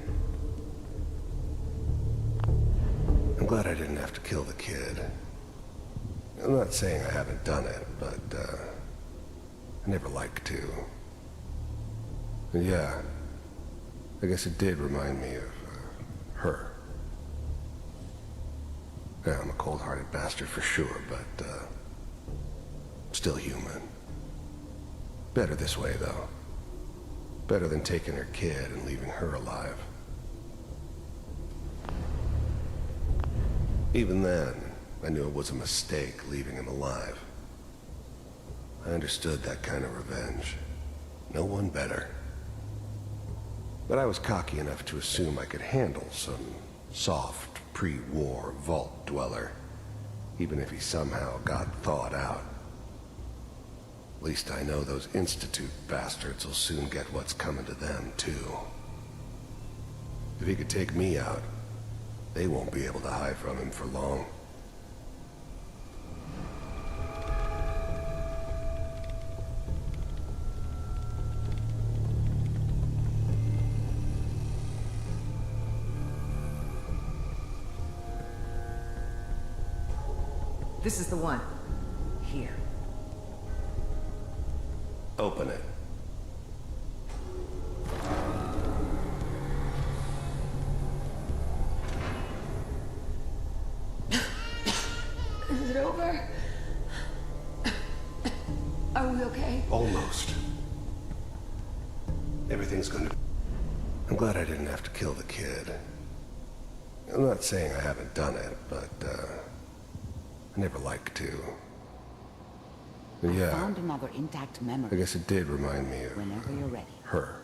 I'm glad I didn't have to kill the kid. I'm not saying I haven't done it, but, I never liked to. And yeah, I guess it did remind me of, her. Yeah, I'm a cold-hearted bastard for sure, but, still human. Better this way, though. Better than taking her kid and leaving her alive. Even then, I knew it was a mistake leaving him alive. I understood that kind of revenge. No one better. But I was cocky enough to assume I could handle some soft, pre-war vault dweller, even if he somehow got thawed out. At least I know those Institute bastards will soon get what's coming to them, too. If he could take me out, they won't be able to hide from him for long. This is the one. Here. Open it. Is it over? Are we okay? Almost. Everything's gonna... I'm glad I didn't have to kill the kid. I'm not saying I haven't done it, but, I never liked to. But yeah, I found another intact memory. I guess it did remind me of... Whenever you're ready. Her.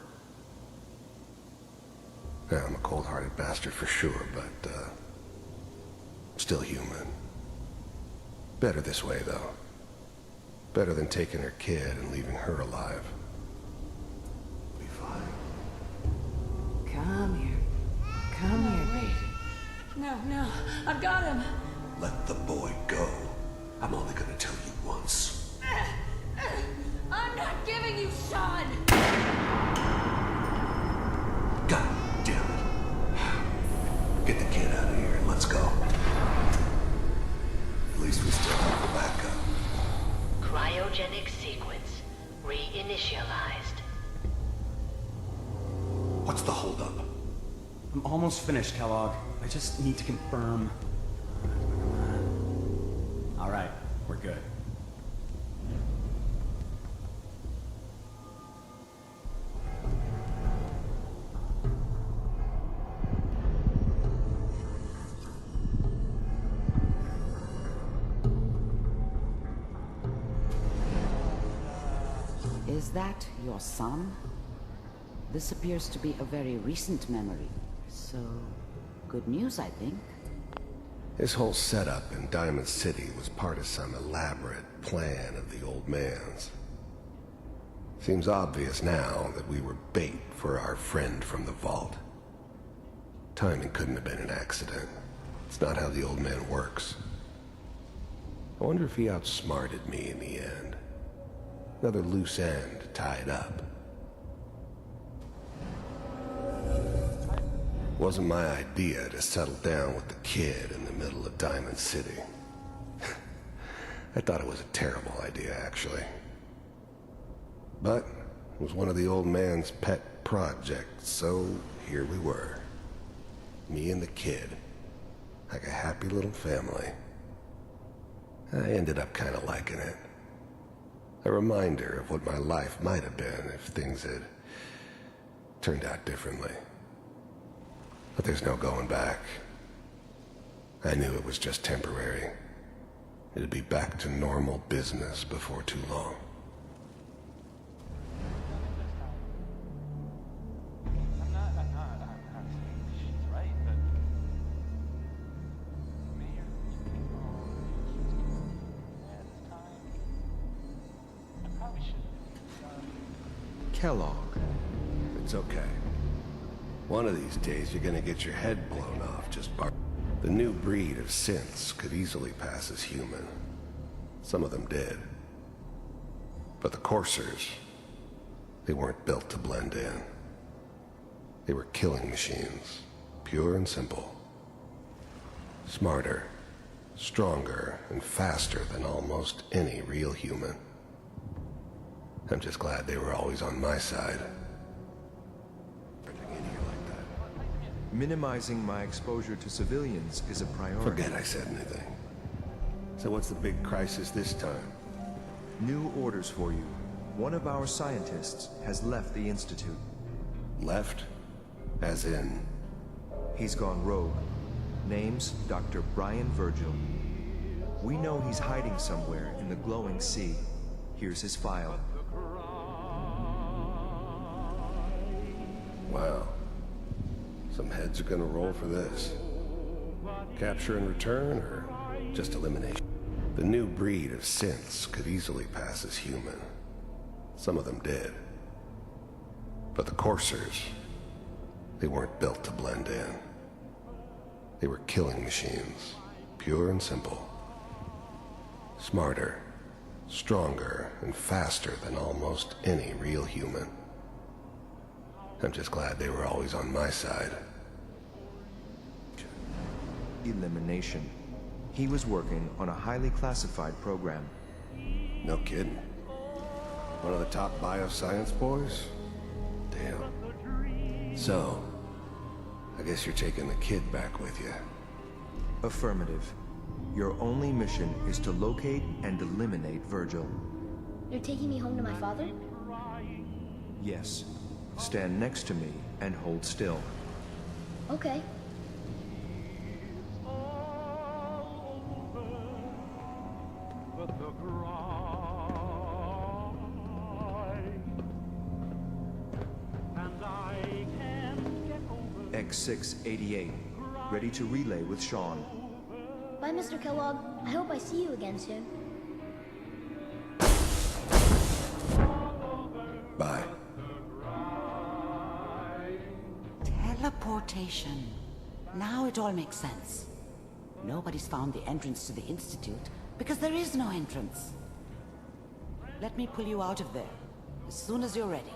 Yeah, I'm a cold-hearted bastard for sure, but, still human. Better this way, though. Better than taking her kid and leaving her alive. Be fine. Come here. Come here. Wait. No, I've got him. Let the boy go. I'm only gonna tell you once. I'm not giving you Sean. God damn it. Get the kid out of here and let's go. At least we still have the backup. Cryogenic sequence reinitialized. What's the holdup? I'm almost finished, Kellogg. I just need to confirm. All right, we're good. Is that your son? This appears to be a very recent memory. So, good news, I think. His whole setup in Diamond City was part of some elaborate plan of the old man's. Seems obvious now that we were bait for our friend from the vault. Timing couldn't have been an accident. It's not how the old man works. I wonder if he outsmarted me in the end. Another loose end tied up. Wasn't my idea to settle down with the kid in the middle of Diamond City. I thought it was a terrible idea, actually. But it was one of the old man's pet projects, so here we were. Me and the kid. Like a happy little family. I ended up kind of liking it. A reminder of what my life might have been if things had turned out differently. But there's no going back. I knew it was just temporary. It'd be back to normal business before too long. She's right, but... Kellogg. It's okay. One of these days you're gonna get your head blown off just bark. The new breed of synths could easily pass as human. Some of them did. But the coursers, they weren't built to blend in. They were killing machines, pure and simple. Smarter, stronger, and faster than almost any real human. I'm just glad they were always on my side. Minimizing my exposure to civilians is a priority. Forget I said anything. So what's the big crisis this time? New orders for you. One of our scientists has left the Institute. Left? As in? He's gone rogue. Name's Dr. Brian Virgil. We know he's hiding somewhere in the glowing sea. Here's his file. Wow. Some heads are gonna roll for this. Capture and return, or just elimination? The new breed of synths could easily pass as human. Some of them did. But the coursers, they weren't built to blend in. They were killing machines, pure and simple. Smarter, stronger, and faster than almost any real human. I'm just glad they were always on my side. Elimination. He was working on a highly classified program. No kidding. One of the top bioscience boys? Damn. So, I guess you're taking the kid back with you. Affirmative. Your only mission is to locate and eliminate Virgil. You're taking me home to my father? Yes. Stand next to me and hold still. Okay. X688. Ready to relay with Sean. Bye, Mr. Kellogg. I hope I see you again soon. Bye. Teleportation. Now it all makes sense. Nobody's found the entrance to the Institute because there is no entrance. Let me pull you out of there as soon as you're ready.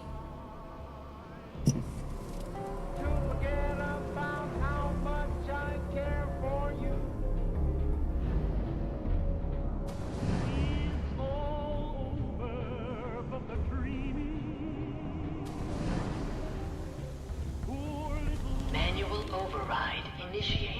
Manual override initiated.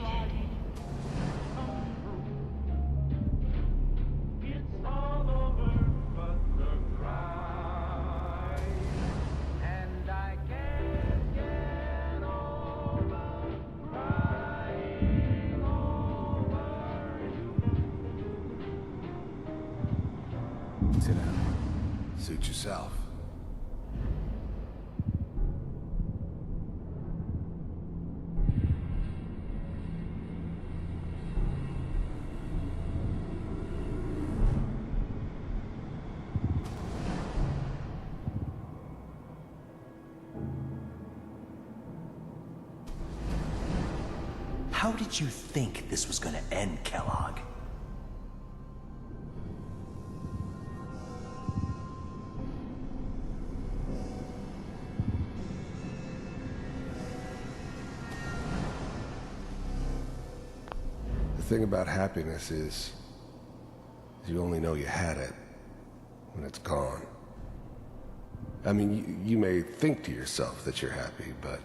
Sit down. Suit yourself. How did you think this was gonna end, Kellogg? The thing about happiness is you only know you had it when it's gone. I mean, you may think to yourself that you're happy, but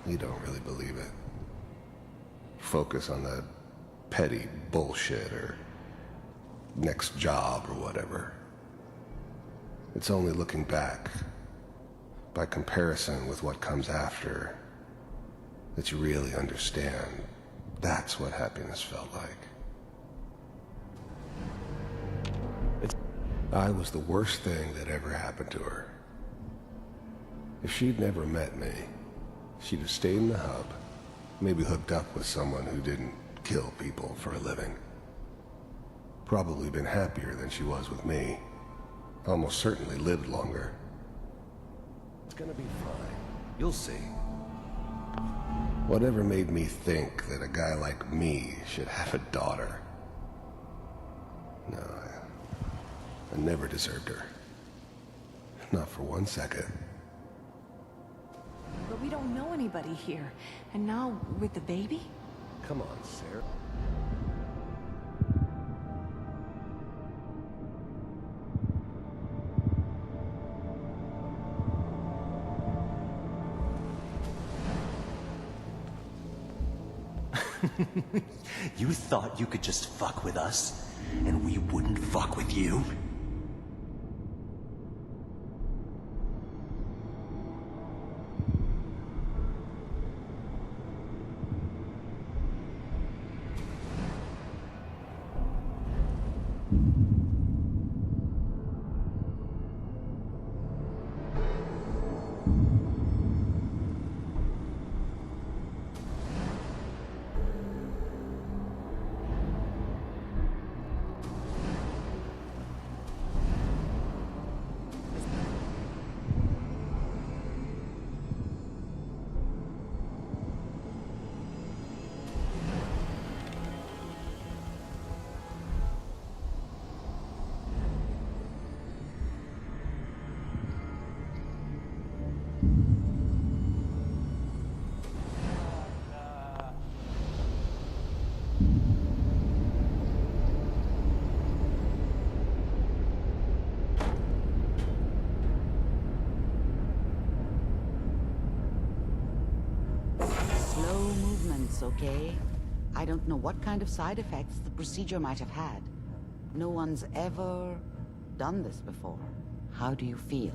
you don't really believe it. Focus on the petty bullshit or next job or whatever. It's only looking back, by comparison with what comes after, that you really understand. That's what happiness felt like. I was the worst thing that ever happened to her. If she'd never met me, she'd have stayed in the hub, maybe hooked up with someone who didn't kill people for a living. Probably been happier than she was with me. Almost certainly lived longer. It's gonna be fine. You'll see. Whatever made me think that a guy like me should have a daughter? No, I never deserved her. Not for 1 second. But we don't know anybody here. And now, with the baby? Come on, Sarah. You thought you could just fuck with us, and we wouldn't fuck with you? Slow movements, okay? I don't know what kind of side effects the procedure might have had. No one's ever done this before. How do you feel?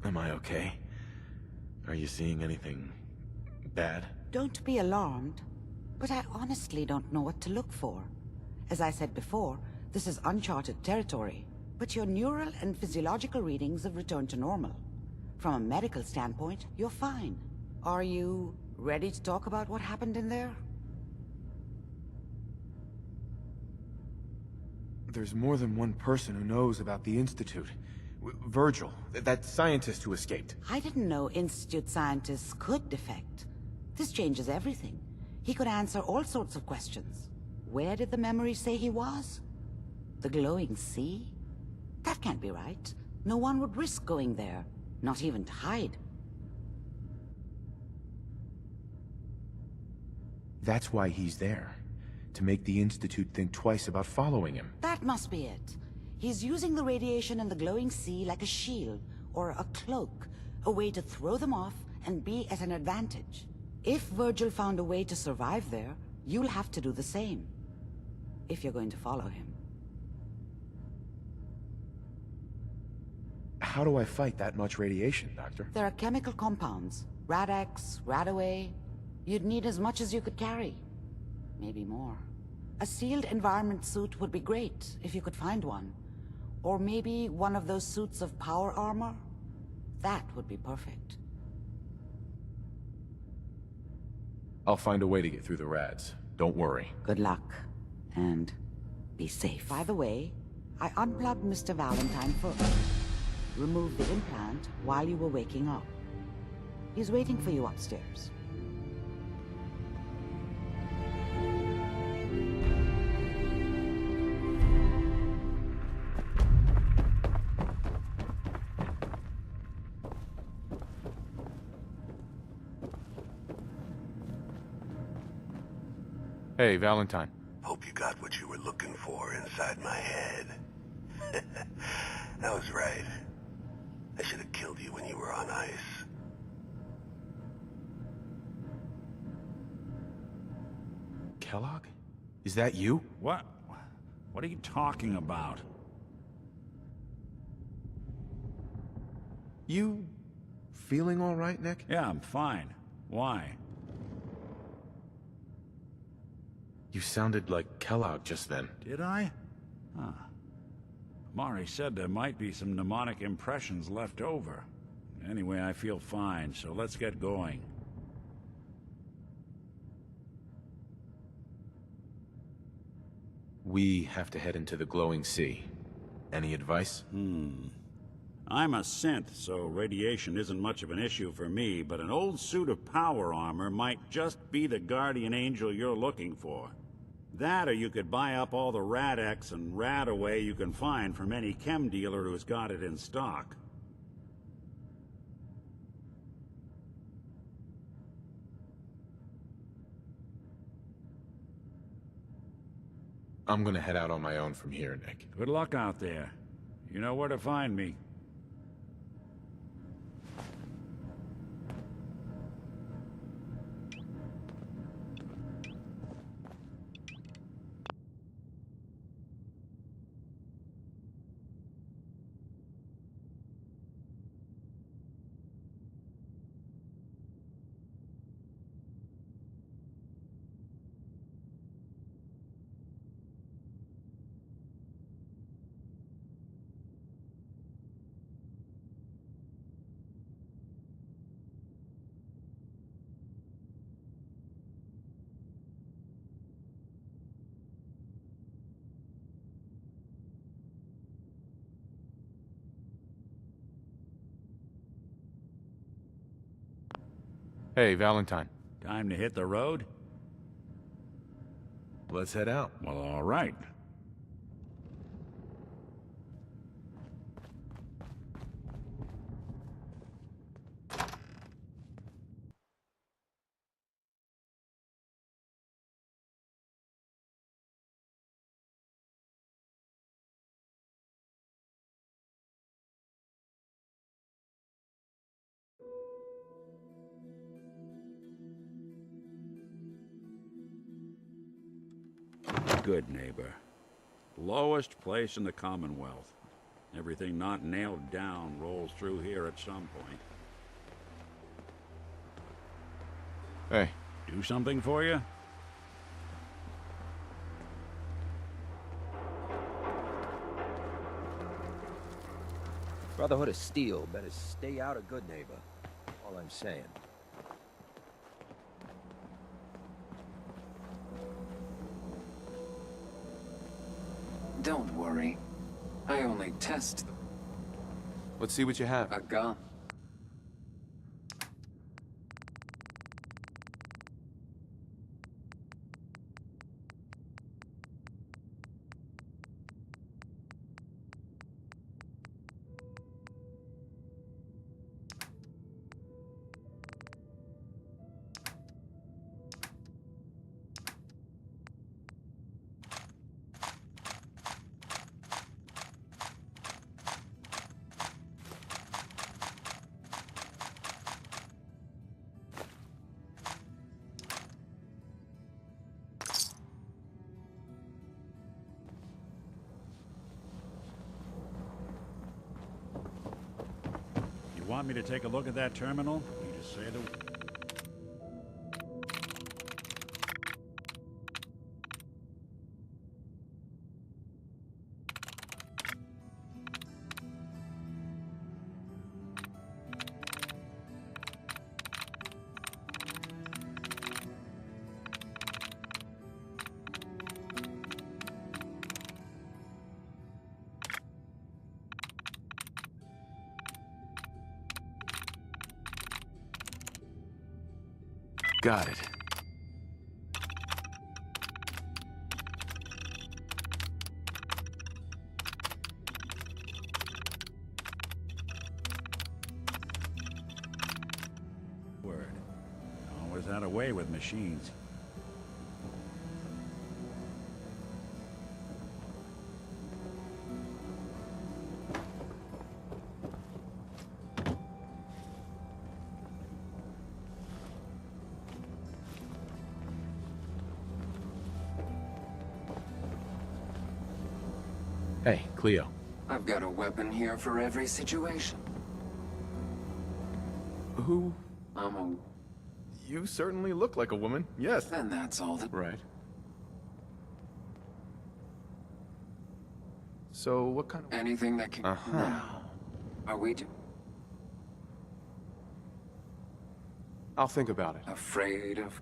Am I okay? Are you seeing anything bad? Don't be alarmed, but I honestly don't know what to look for. As I said before, this is uncharted territory, but your neural and physiological readings have returned to normal. From a medical standpoint, you're fine. Are you ready to talk about what happened in there? There's more than one person who knows about the Institute. Virgil, that scientist who escaped. I didn't know Institute scientists could defect. This changes everything. He could answer all sorts of questions. Where did the memory say he was? The glowing sea? That can't be right. No one would risk going there, not even to hide. That's why he's there. To make the Institute think twice about following him. That must be it. He's using the radiation in the glowing sea like a shield, or a cloak, a way to throw them off and be at an advantage. If Virgil found a way to survive there, you'll have to do the same. If you're going to follow him. How do I fight that much radiation, Doctor? There are chemical compounds. Rad-X, Radaway. You'd need as much as you could carry. Maybe more. A sealed environment suit would be great, if you could find one. Or maybe one of those suits of power armor? That would be perfect. I'll find a way to get through the rads. Don't worry. Good luck. And be safe. By the way, I unplugged Mr. Valentine first. Removed the implant while you were waking up. He's waiting for you upstairs. Hey, Valentine. Hope you got what you were looking for inside my head. I was right. I should have killed you when you were on ice. Kellogg? Is that you? What? What are you talking about? You feeling all right, Nick? Yeah, I'm fine. Why? You sounded like Kellogg just then. Did I? Huh. Mari said there might be some mnemonic impressions left over. Anyway, I feel fine, so let's get going. We have to head into the glowing sea. Any advice? I'm a synth, so radiation isn't much of an issue for me, but an old suit of power armor might just be the guardian angel you're looking for. That, or you could buy up all the Rad-X and Rad-Away you can find from any chem dealer who's got it in stock. I'm gonna head out on my own from here, Nick. Good luck out there. You know where to find me. Hey, Valentine. Time to hit the road? Let's head out. Well, all right. Good neighbor. Lowest place in the Commonwealth. Everything not nailed down rolls through here at some point. Hey. Do something for you? Brotherhood of Steel better stay out of Good Neighbor. All I'm saying. Don't worry. I only test Let's see what you have. a gun. You want me to take a look at that terminal? You just say the... Got it. Word. Always had a way with machines. Hey, Cleo. I've got a weapon here for every situation. Who? I'm a... You certainly look like a woman, yes. And that's all that... Right. So, what kind of... Anything that can... Now, are we I'll think about it. afraid of...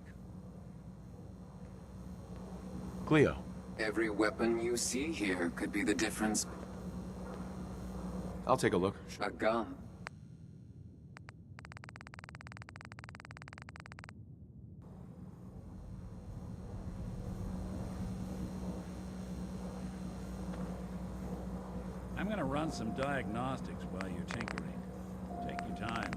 Cleo, Every weapon you see here could be the difference. I'll take a look. A gun. I'm gonna run some diagnostics while you're tinkering. Take your time.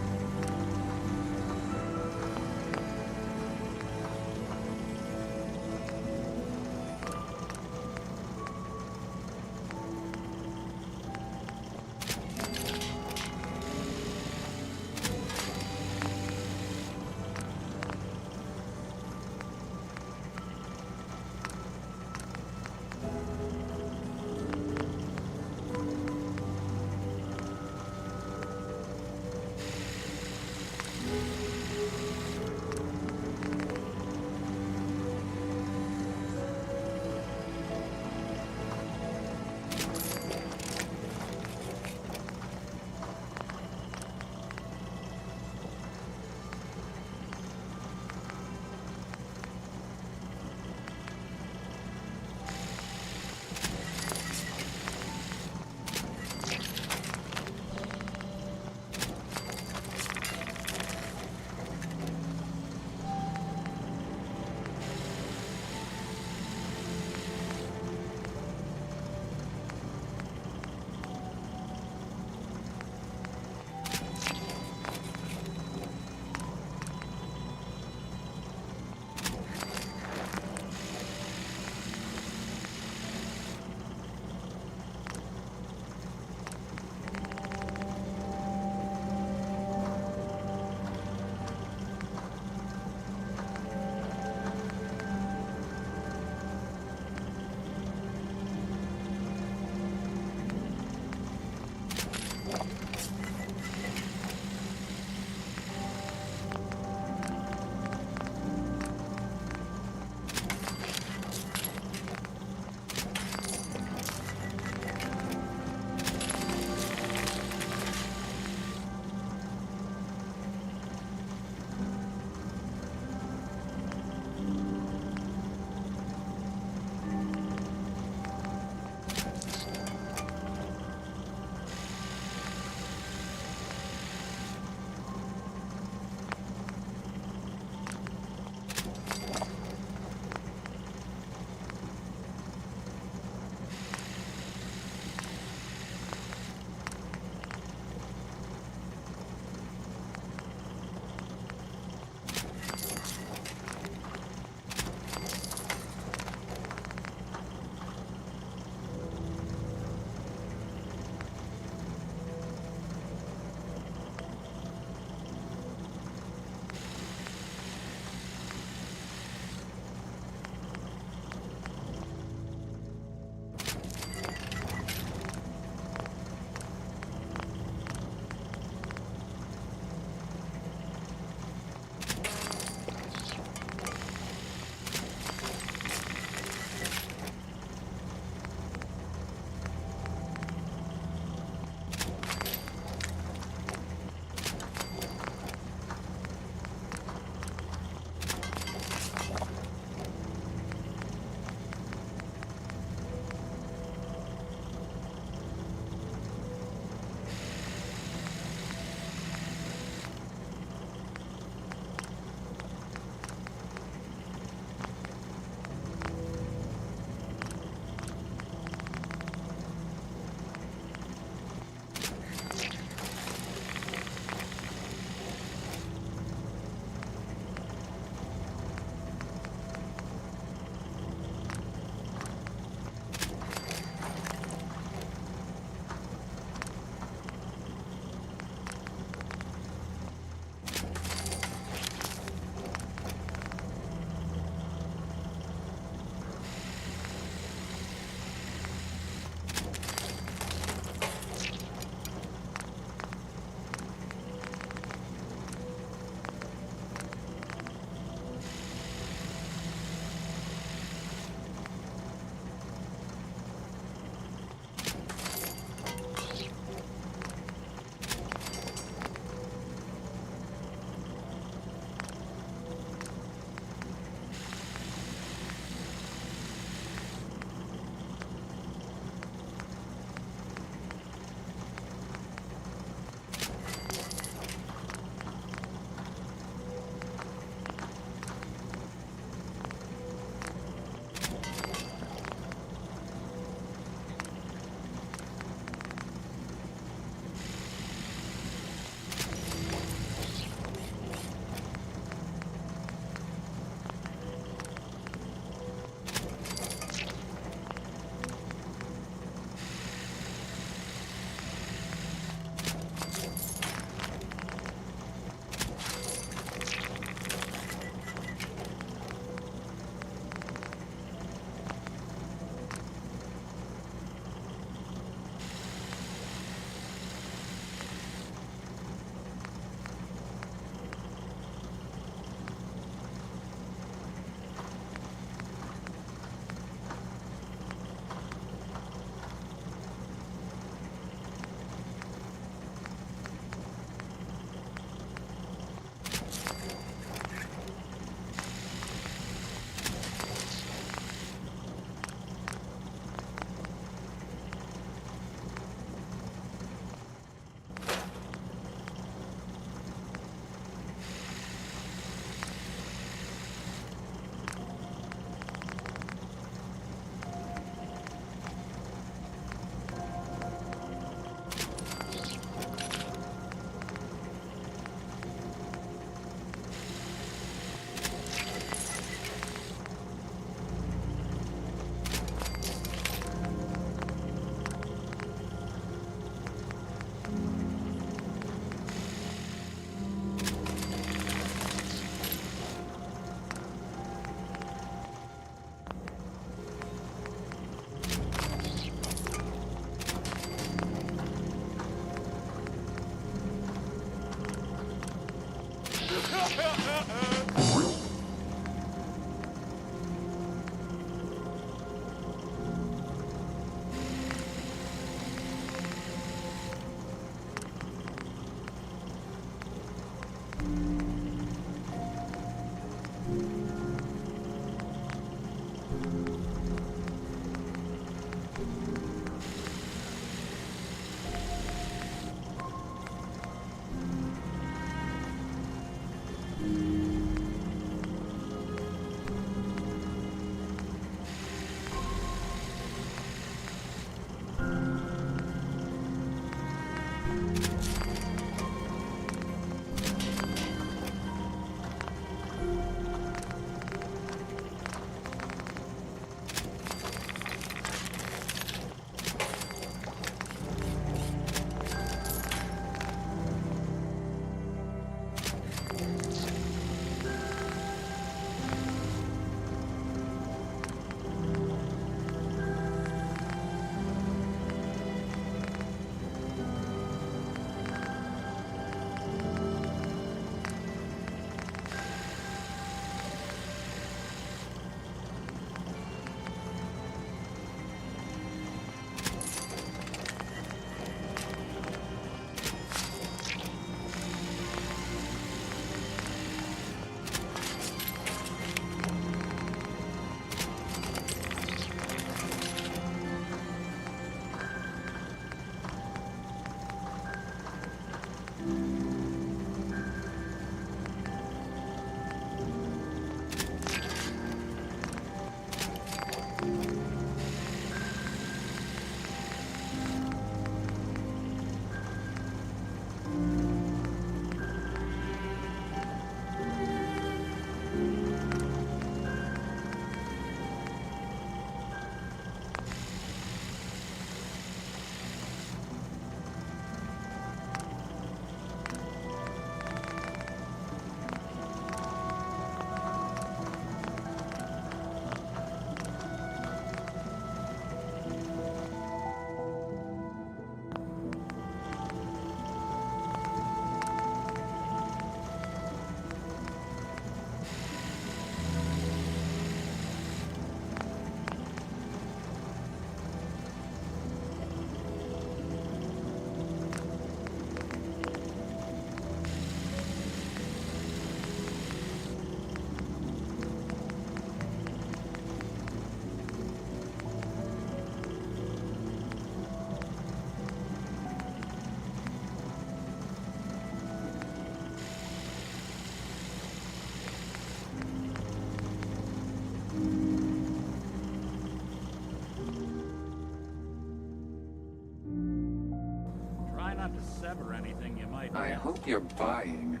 Not to sever anything you might I miss. hope you're buying.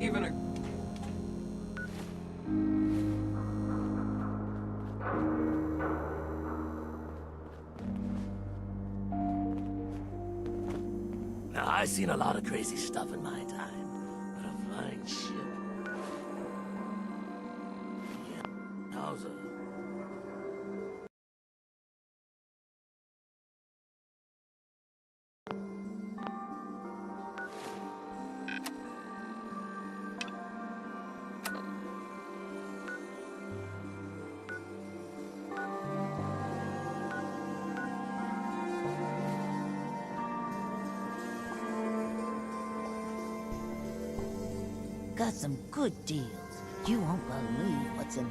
Even a... Now, I've seen a lot of crazy stuff in my time, but a flying ship... Yeah, how's a... Got some good deals. You won't believe what's in...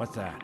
What's that?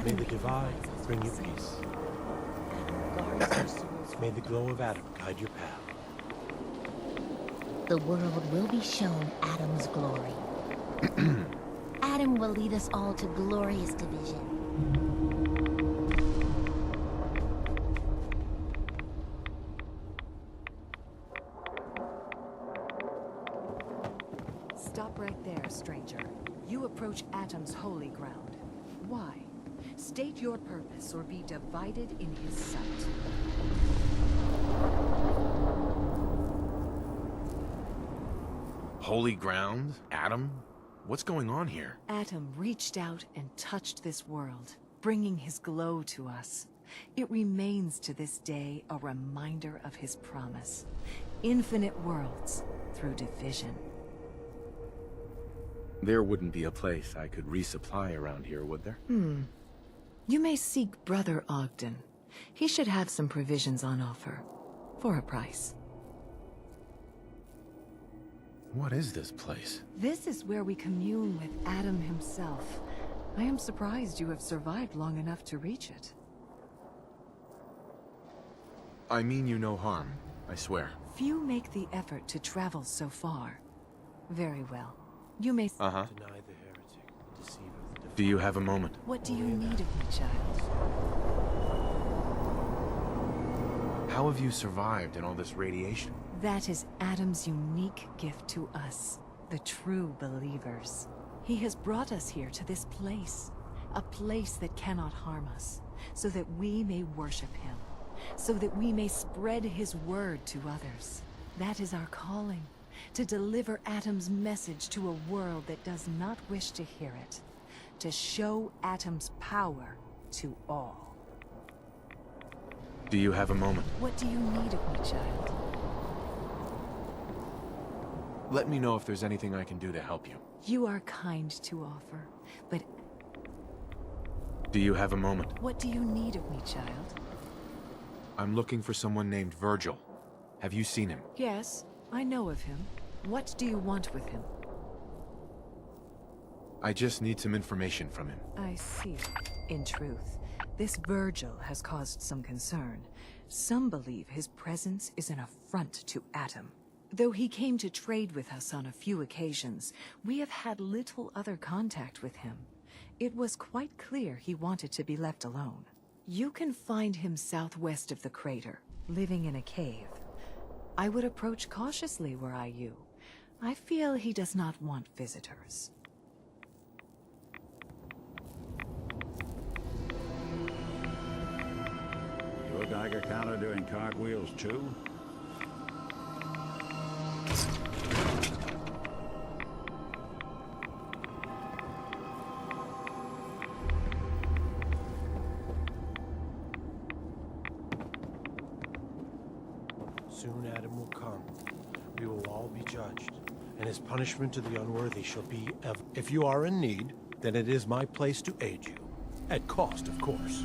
May the divide bring you peace. May the glow of Adam guide your path. The world will be shown Adam's glory. Adam will lead us all to glorious division. Stop right there, stranger. You approach Atom's holy ground. Why? State your purpose or be divided in his sight. Holy ground? Adam? What's going on here? Atom reached out and touched this world, bringing his glow to us. It remains to this day a reminder of his promise. Infinite worlds through division. There wouldn't be a place I could resupply around here, would there? You may seek Brother Ogden. He should have some provisions on offer. For a price. What is this place? This is where we commune with Adam himself. I am surprised you have survived long enough to reach it. I mean you no harm, I swear. Few make the effort to travel so far. Very well. You may... Uh-huh. Deny the heretic, the deceiver, the Do you have a moment? What do you need of me, child? How have you survived in all this radiation? That is Adam's unique gift to us, the true believers. He has brought us here to this place, a place that cannot harm us, so that we may worship him, so that we may spread his word to others. That is our calling, to deliver Adam's message to a world that does not wish to hear it, to show Adam's power to all. Do you have a moment? What do you need of me, child? Let me know if there's anything I can do to help you. You are kind to offer, but... Do you have a moment? What do you need of me, child? I'm looking for someone named Virgil. Have you seen him? Yes, I know of him. What do you want with him? I just need some information from him. I see. In truth, this Virgil has caused some concern. Some believe his presence is an affront to Adam. Though he came to trade with us on a few occasions, we have had little other contact with him. It was quite clear he wanted to be left alone. You can find him southwest of the crater, living in a cave. I would approach cautiously were I you. I feel he does not want visitors. Your Geiger counter doing cartwheels too? Soon Adam will come. We will all be judged, and his punishment to the unworthy shall be if you are in need, then it is my place to aid you. At cost, of course.